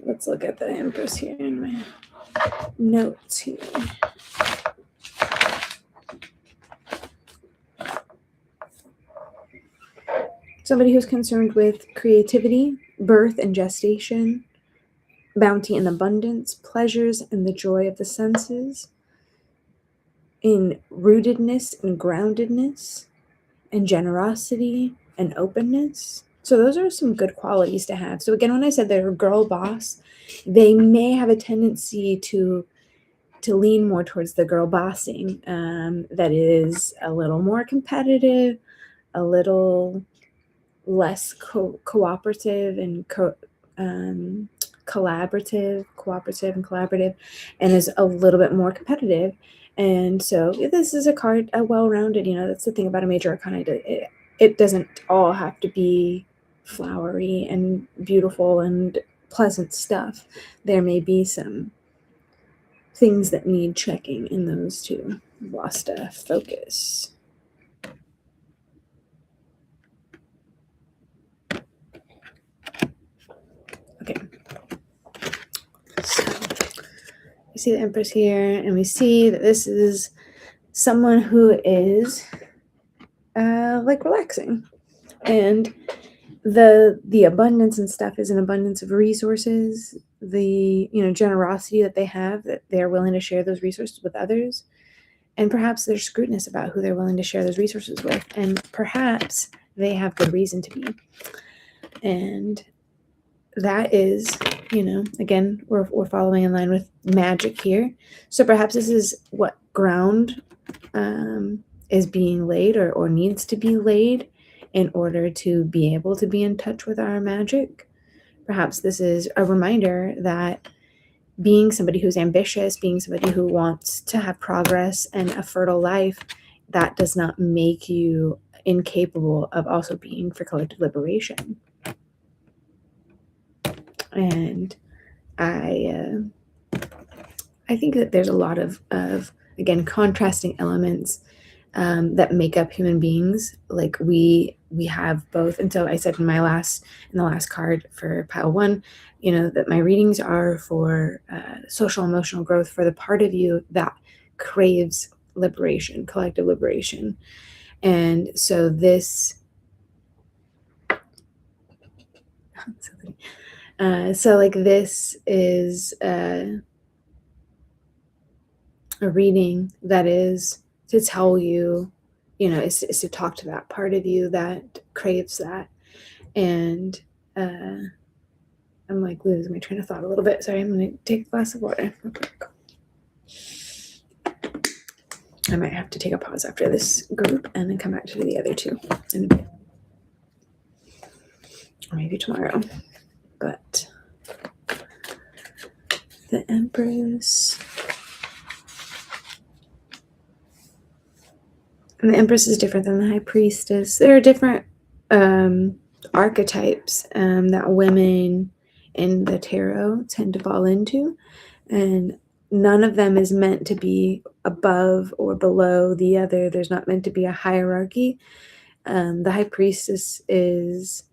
let's look at the Empress here in my notes here. Somebody who's concerned with creativity, birth and gestation, bounty and abundance, pleasures and the joy of the senses, in rootedness and groundedness, and generosity and openness. So those are some good qualities to have. So again, when I said they're a girl boss, they may have a tendency to lean more towards the girl bossing that is a little more competitive, a little less cooperative and collaborative, and is a little bit more competitive. And so this is a card, a well-rounded, that's the thing about a major arcana. It doesn't all have to be flowery and beautiful and pleasant stuff. There may be some things that need checking in those two. Lost a focus. Okay. So we see the Empress here, and we see that this is someone who is like relaxing, and the abundance and stuff is an abundance of resources, the generosity that they have, that they're willing to share those resources with others, and perhaps there's scrutinous about who they're willing to share those resources with, and perhaps they have good reason to be. And that is, again, we're following in line with magic here. So perhaps this is what ground is being laid, or needs to be laid, in order to be able to be in touch with our magic. Perhaps this is a reminder that being somebody who's ambitious, being somebody who wants to have progress and a fertile life, that does not make you incapable of also being for collective liberation. And I think that there's a lot of again, contrasting elements that make up human beings. Like we have both. And so I said in the last card for pile 1, that my readings are for social emotional growth, for the part of you that craves liberation, collective liberation. And so this this is a reading that is to tell you, is to talk to that part of you that craves that. And I'm like losing my train of thought a little bit. Sorry, I'm going to take a glass of water real quick. I might have to take a pause after this group and then come back to the other two in a bit. Or maybe tomorrow. But the Empress. And the Empress is different than the High Priestess. There are different archetypes that women in the tarot tend to fall into. And none of them is meant to be above or below the other. There's not meant to be a hierarchy. The High Priestess is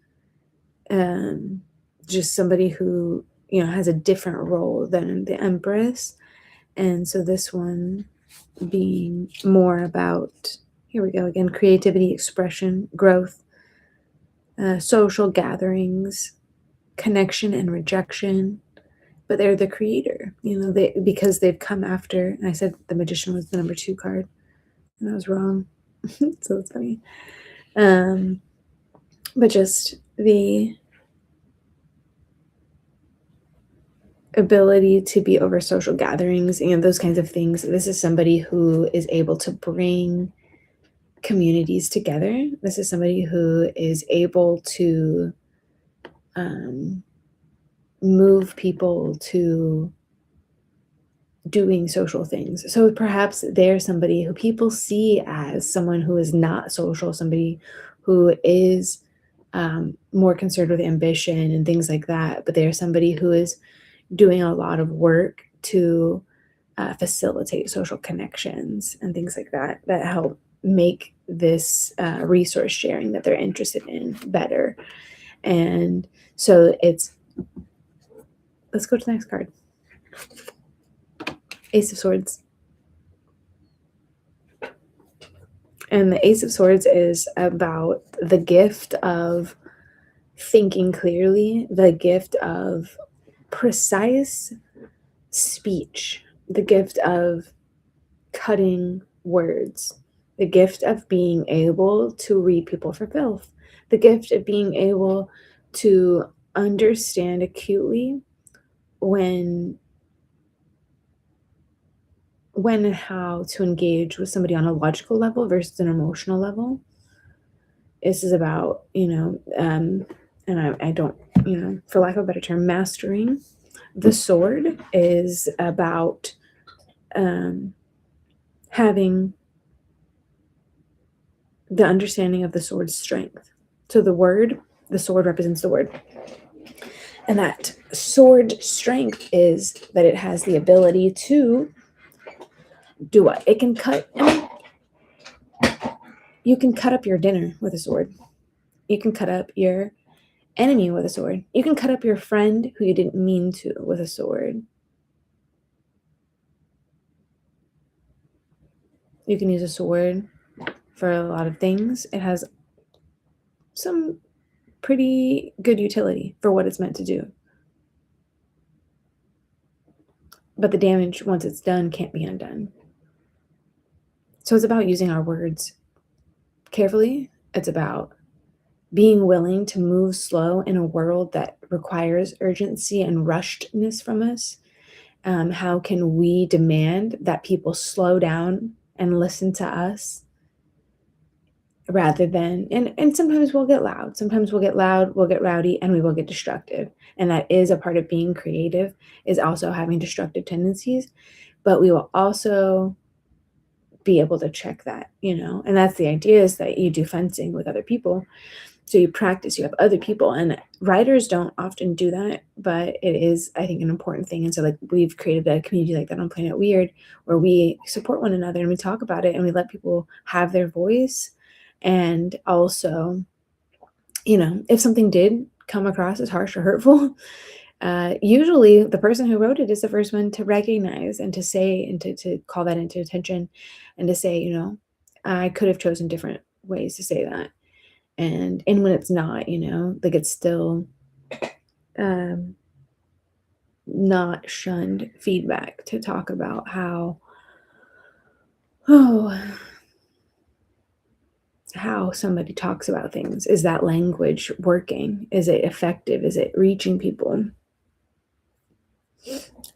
just somebody who, has a different role than the Empress. And so this one being more about, here we go again, creativity, expression, growth, social gatherings, connection and rejection. But they're the creator, because they've come after. And I said the Magician was the number 2 card, and I was wrong. So it's funny. But just the ability to be over social gatherings, those kinds of things. This is somebody who is able to bring communities together. This is somebody who is able to move people to doing social things. So perhaps they're somebody who people see as someone who is not social, somebody who is more concerned with ambition and things like that. But they're somebody who is doing a lot of work to facilitate social connections and things like that, that help make this resource sharing that they're interested in better. And so let's go to the next card. Ace of Swords. And the Ace of Swords is about the gift of thinking clearly, the gift of precise speech, the gift of cutting words, the gift of being able to read people for filth, the gift of being able to understand acutely when and how to engage with somebody on a logical level versus an emotional level. This is about, and I don't, for lack of a better term, mastering. The sword is about having the understanding of the sword's strength. So the sword represents the word. And that sword strength is that it has the ability to do what? It can cut. You can cut up your dinner with a sword. You can cut up your enemy with a sword. You can cut up your friend who you didn't mean to with a sword. You can use a sword for a lot of things. It has some pretty good utility for what it's meant to do. But the damage, once it's done, can't be undone. So it's about using our words carefully. It's about being willing to move slow in a world that requires urgency and rushedness from us. How can we demand that people slow down and listen to us rather than, and sometimes we'll get loud, we'll get rowdy, and we will get destructive. And that is a part of being creative, is also having destructive tendencies, but we will also be able to check that, and that's the idea, is that you do fencing with other people. So you practice, you have other people, and writers don't often do that, but it is, I think, an important thing. And so, like, we've created a community like that on Planet Weird, where we support one another and we talk about it and we let people have their voice. And also, if something did come across as harsh or hurtful, usually the person who wrote it is the first one to recognize and to say, and to call that into attention, and to say, I could have chosen different ways to say that. And when it's not, like, it's still um, not shunned feedback to talk about oh, how somebody talks about things. Is that language working? Is it effective? Is it reaching people?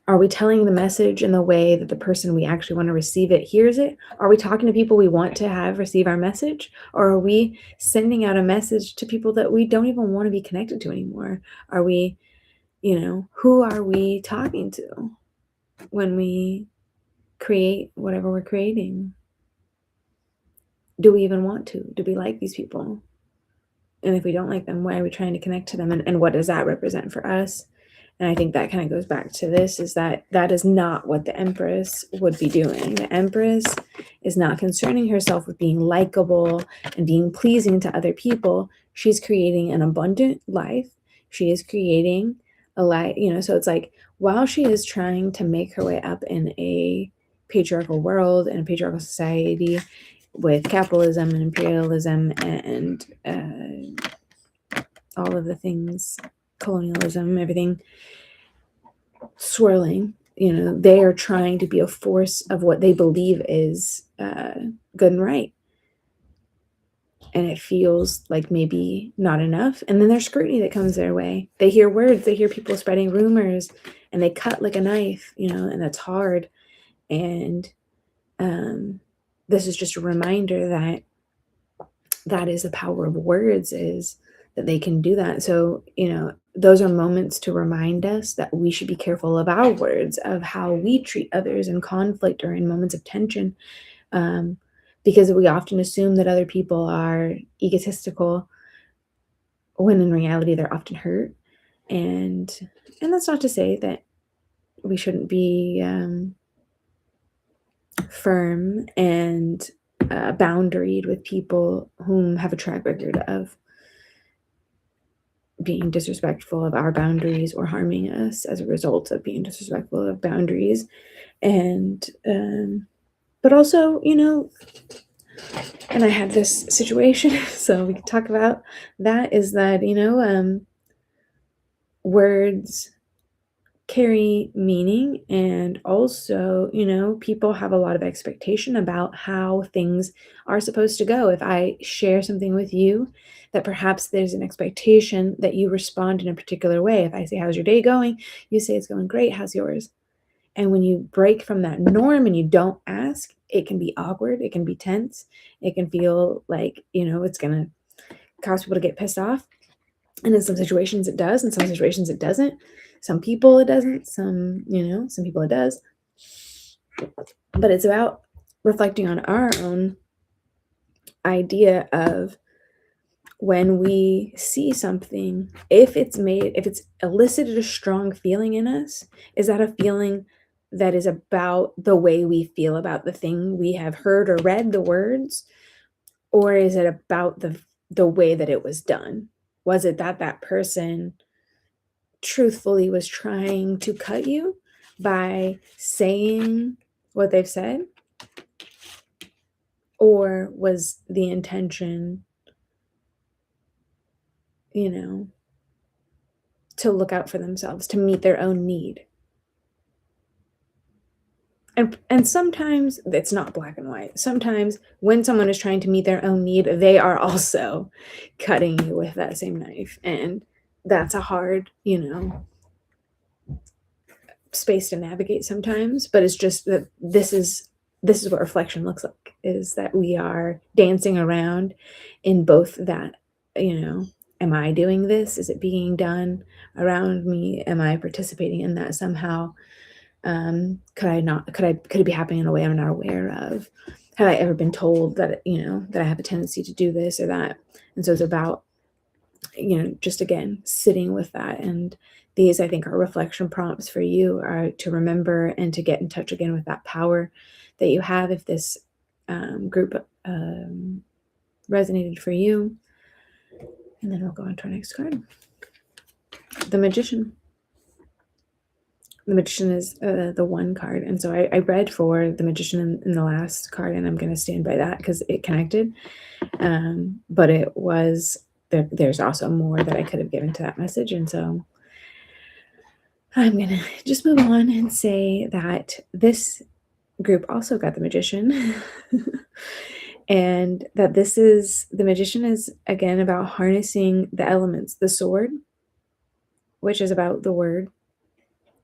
Are we telling the message in the way that the person we actually want to receive it hears it? Are we talking to people we want to have receive our message? Or are we sending out a message to people that we don't even want to be connected to anymore? Are we, who are we talking to when we create whatever we're creating? Do we even want to? Do we like these people? And if we don't like them, why are we trying to connect to them? And what does that represent for us? And I think that kind of goes back to this, is that is not what the Empress would be doing. The Empress is not concerning herself with being likable and being pleasing to other people. She's creating an abundant life. She is creating a life, so it's like, while she is trying to make her way up in a patriarchal world and a patriarchal society with capitalism and imperialism and all of the things, colonialism, everything swirling, they are trying to be a force of what they believe is good and right. And it feels like maybe not enough. And then there's scrutiny that comes their way. They hear words, they hear people spreading rumors, and they cut like a knife, and that's hard. And this is just a reminder that is the power of words, is that they can do that. So, those are moments to remind us that we should be careful of our words, of how we treat others in conflict or in moments of tension, because we often assume that other people are egotistical, when in reality they're often hurt. And that's not to say that we shouldn't be firm and boundaried with people whom have a track record of being disrespectful of our boundaries or harming us as a result of being disrespectful of boundaries. And but also, and I had this situation, so we can talk about that, is that, words carry meaning, and also, people have a lot of expectation about how things are supposed to go. If I share something with you, that perhaps there's an expectation that you respond in a particular way. If I say, how's your day going? You say, it's going great. How's yours? And when you break from that norm and you don't ask, it can be awkward. It can be tense. It can feel like, it's going to cause people to get pissed off. And in some situations it does, in some situations it doesn't. Some people it doesn't, some people it does. But it's about reflecting on our own idea of, when we see something, if it's elicited a strong feeling in us, is that a feeling that is about the way we feel about the thing we have heard or read the words, or is it about the way that it was done? Was it that person truthfully was trying to cut you by saying what they've said? Or was the intention, you know, to look out for themselves, to meet their own need? And sometimes it's not black and white. Sometimes when someone is trying to meet their own need, they are also cutting you with that same knife. And that's a hard, space to navigate sometimes, but it's just that this is what reflection looks like, is that we are dancing around in both that, am I doing this? Is it being done around me? Am I participating in that somehow? Could it be happening in a way I'm not aware of? Have I ever been told that, that I have a tendency to do this or that? And so it's about, just again, sitting with that. And these, I think, are reflection prompts for you, are to remember and to get in touch again with that power that you have. If this group resonated for you. And then we'll go on to our next card. The Magician. The Magician is the one card. And so I read for the Magician in the last card, and I'm going to stand by that because it connected. But it was, there's also more that I could have given to that message. And so I'm going to just move on and say that this group also got the Magician. And that the Magician is, again, about harnessing the elements, the sword, which is about the word,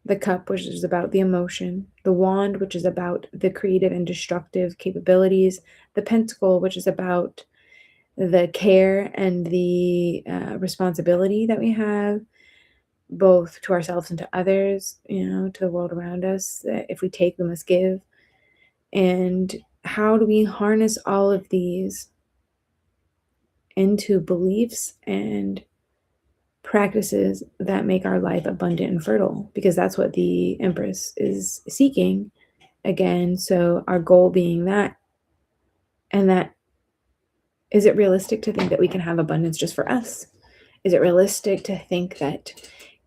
the cup, which is about the emotion, the wand, which is about the creative and destructive capabilities, the pentacle, which is about the care and the responsibility that we have, both to ourselves and to others, to the world around us. That if we take, we must give. And how do we harness all of these into beliefs and practices that make our life abundant and fertile? Because that's what the Empress is seeking again. So our goal being that, and that, is it realistic to think that we can have abundance just for us? Is it realistic to think that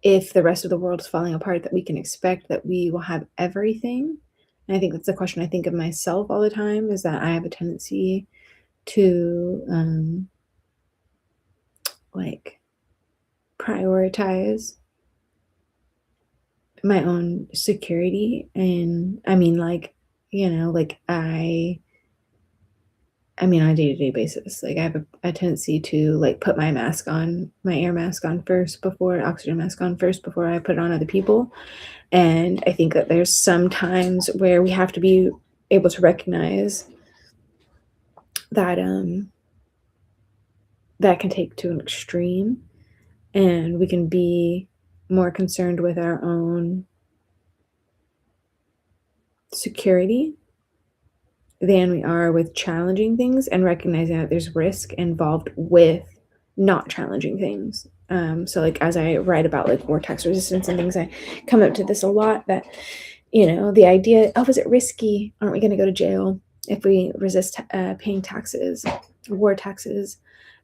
if the rest of the world is falling apart, that we can expect that we will have everything? And I think that's the question I think of myself all the time, is that I have a tendency to like prioritize my own security. And I mean, like, like I mean, on a day-to-day basis, like I have a tendency to like put my mask on, my air mask on first, before oxygen mask on first, before I put it on other people. And I think that there's some times where we have to be able to recognize that that can take to an extreme, and we can be more concerned with our own security than we are with challenging things, and recognizing that there's risk involved with not challenging things. So like as I write about like vortex resistance and things, I come up to this a lot, that the idea, oh, is it risky? Aren't we going to go to jail if we resist paying taxes, war taxes?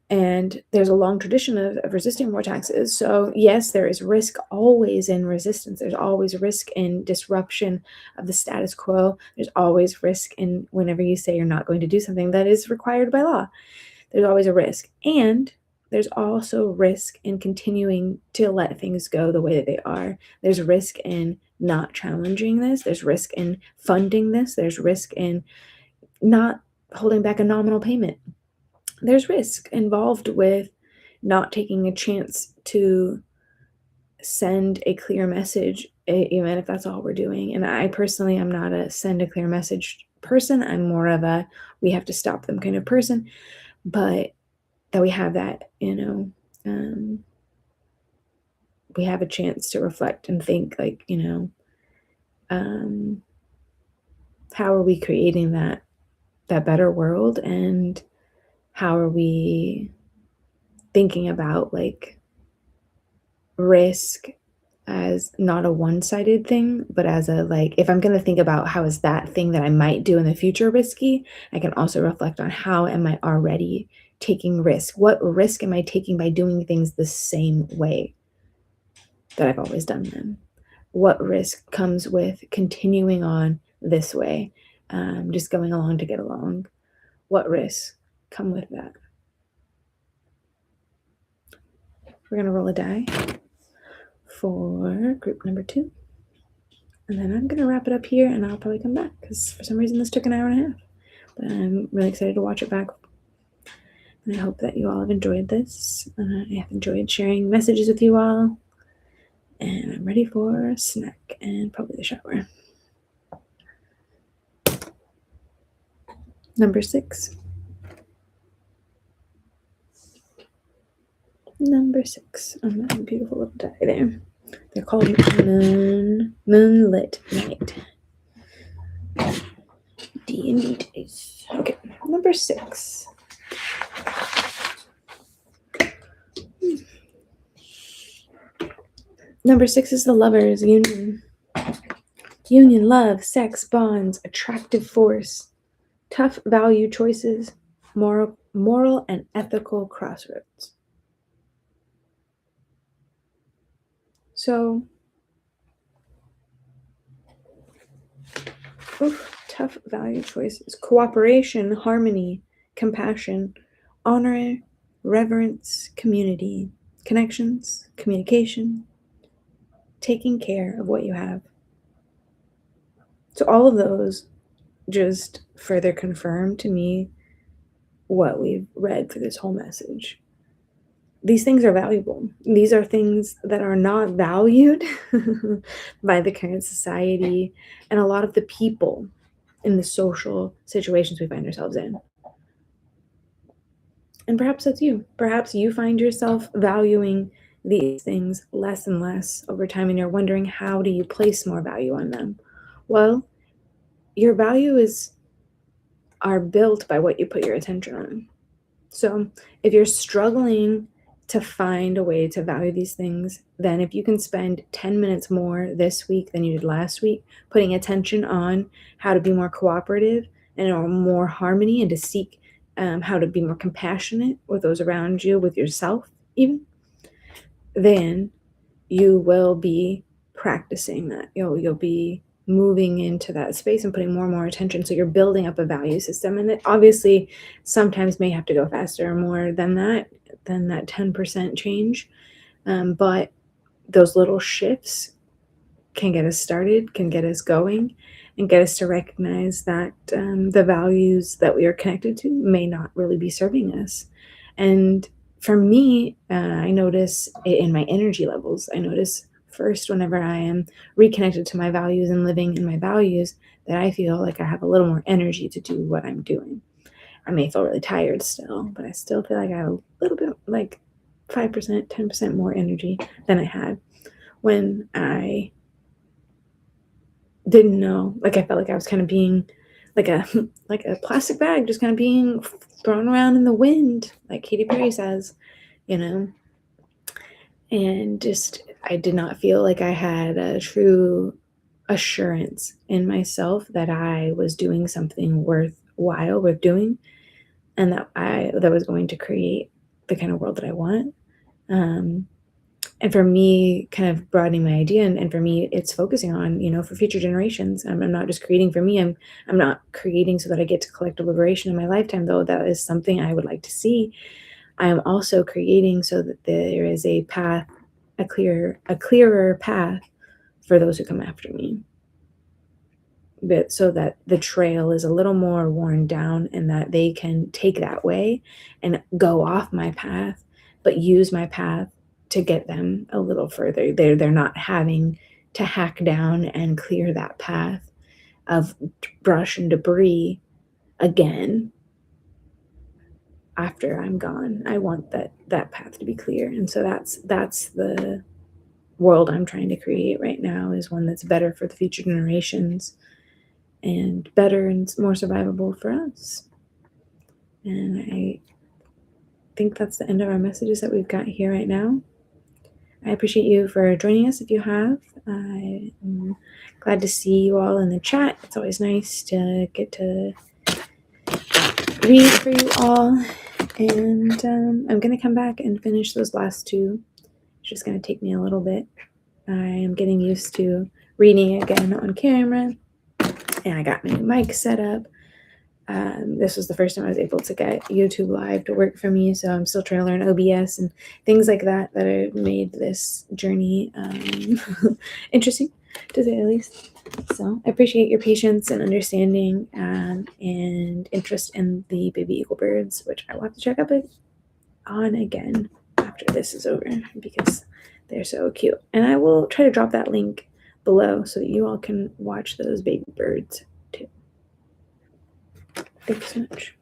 And there's a long tradition of resisting war taxes. So yes, there is risk always in resistance. There's always risk in disruption of the status quo. There's always risk in whenever you say you're not going to do something that is required by law. There's always a risk. And there's also risk in continuing to let things go the way that they are. There's risk in not challenging this. There's risk in funding this. There's risk in not holding back a nominal payment. There's risk involved with not taking a chance to send a clear message, even if that's all we're doing. And I personally am not a send a clear message person. I'm more of a we have to stop them kind of person. But that we have that, we have a chance to reflect and think, like, how are we creating that better world, and how are we thinking about like risk as not a one-sided thing, but as a, like, if I'm going to think about how is that thing that I might do in the future risky, I can also reflect on how am I already taking risk? What risk am I taking by doing things the same way that I've always done them? What risk comes with continuing on this way, just going along to get along? what risks come with that. We're going to roll a die for group number 2. And then I'm going to wrap it up here, and I'll probably come back because for some reason this took an hour and a half. But I'm really excited to watch it back. And I hope that you all have enjoyed this. I have enjoyed sharing messages with you all. And I'm ready for a snack and probably the shower. Number 6. Number 6 on that beautiful little die there. They're called Moonlit Night. D&D dice. Okay, number 6. Number 6 is the Lovers Union. Union, love, sex, bonds, attractive force, tough value choices, moral and ethical crossroads. So, tough value choices: cooperation, harmony, compassion, honor, reverence, community, connections, communication, taking care of what you have. So all of those just further confirm to me what we've read for this whole message. These things are valuable. These are things that are not valued by the current society and a lot of the people in the social situations we find ourselves in. And perhaps that's you. Perhaps you find yourself valuing these things less and less over time, and you're wondering, how do you place more value on them? Well, your values are built by what you put your attention on. So if you're struggling to find a way to value these things, then if you can spend 10 minutes more this week than you did last week, putting attention on how to be more cooperative and more harmony, and to seek how to be more compassionate with those around you, with yourself even, then you will be practicing that. You'll be moving into that space and putting more and more attention. So you're building up a value system, and it obviously sometimes may have to go faster or more than that 10% change. But those little shifts can get us started, can get us going, and get us to recognize that the values that we are connected to may not really be serving us. And for me, I notice it in my energy levels. I notice first, whenever I am reconnected to my values and living in my values, that I feel like I have a little more energy to do what I'm doing. I may feel really tired still, but I still feel like I have a little bit, like 5%, 10% more energy than I had when I didn't know. Like, I felt like I was kind of being like a plastic bag, just kind of being thrown around in the wind, like Katy Perry says, and just, I did not feel like I had a true assurance in myself that I was doing something worthwhile, worth doing, and that was going to create the kind of world that I want. And for me, kind of broadening my idea, and for me, it's focusing on, for future generations. I'm not just creating for me. I'm not creating so that I get to collective liberation in my lifetime, though that is something I would like to see. I am also creating so that there is a path, a clearer path for those who come after me. But so that the trail is a little more worn down, and that they can take that way and go off my path, but use my path to get them a little further. They're not having to hack down and clear that path of brush and debris again after I'm gone. I want that path to be clear. And so that's the world I'm trying to create right now, is one that's better for the future generations and better and more survivable for us. And I think that's the end of our messages that we've got here right now. I appreciate you for joining us if you have. I'm glad to see you all in the chat. It's always nice to get to read for you all. And I'm going to come back and finish those last two. It's just going to take me a little bit. I am getting used to reading again on camera. And I got my mic set up. This was the first time I was able to get YouTube Live to work for me, so I'm still trying to learn OBS and things like that that have made this journey interesting, to say the least. So I appreciate your patience and understanding and interest in the baby eagle birds, which I will have to check up on again after this is over because they're so cute. And I will try to drop that link below so that you all can watch those baby birds too. Thanks so much.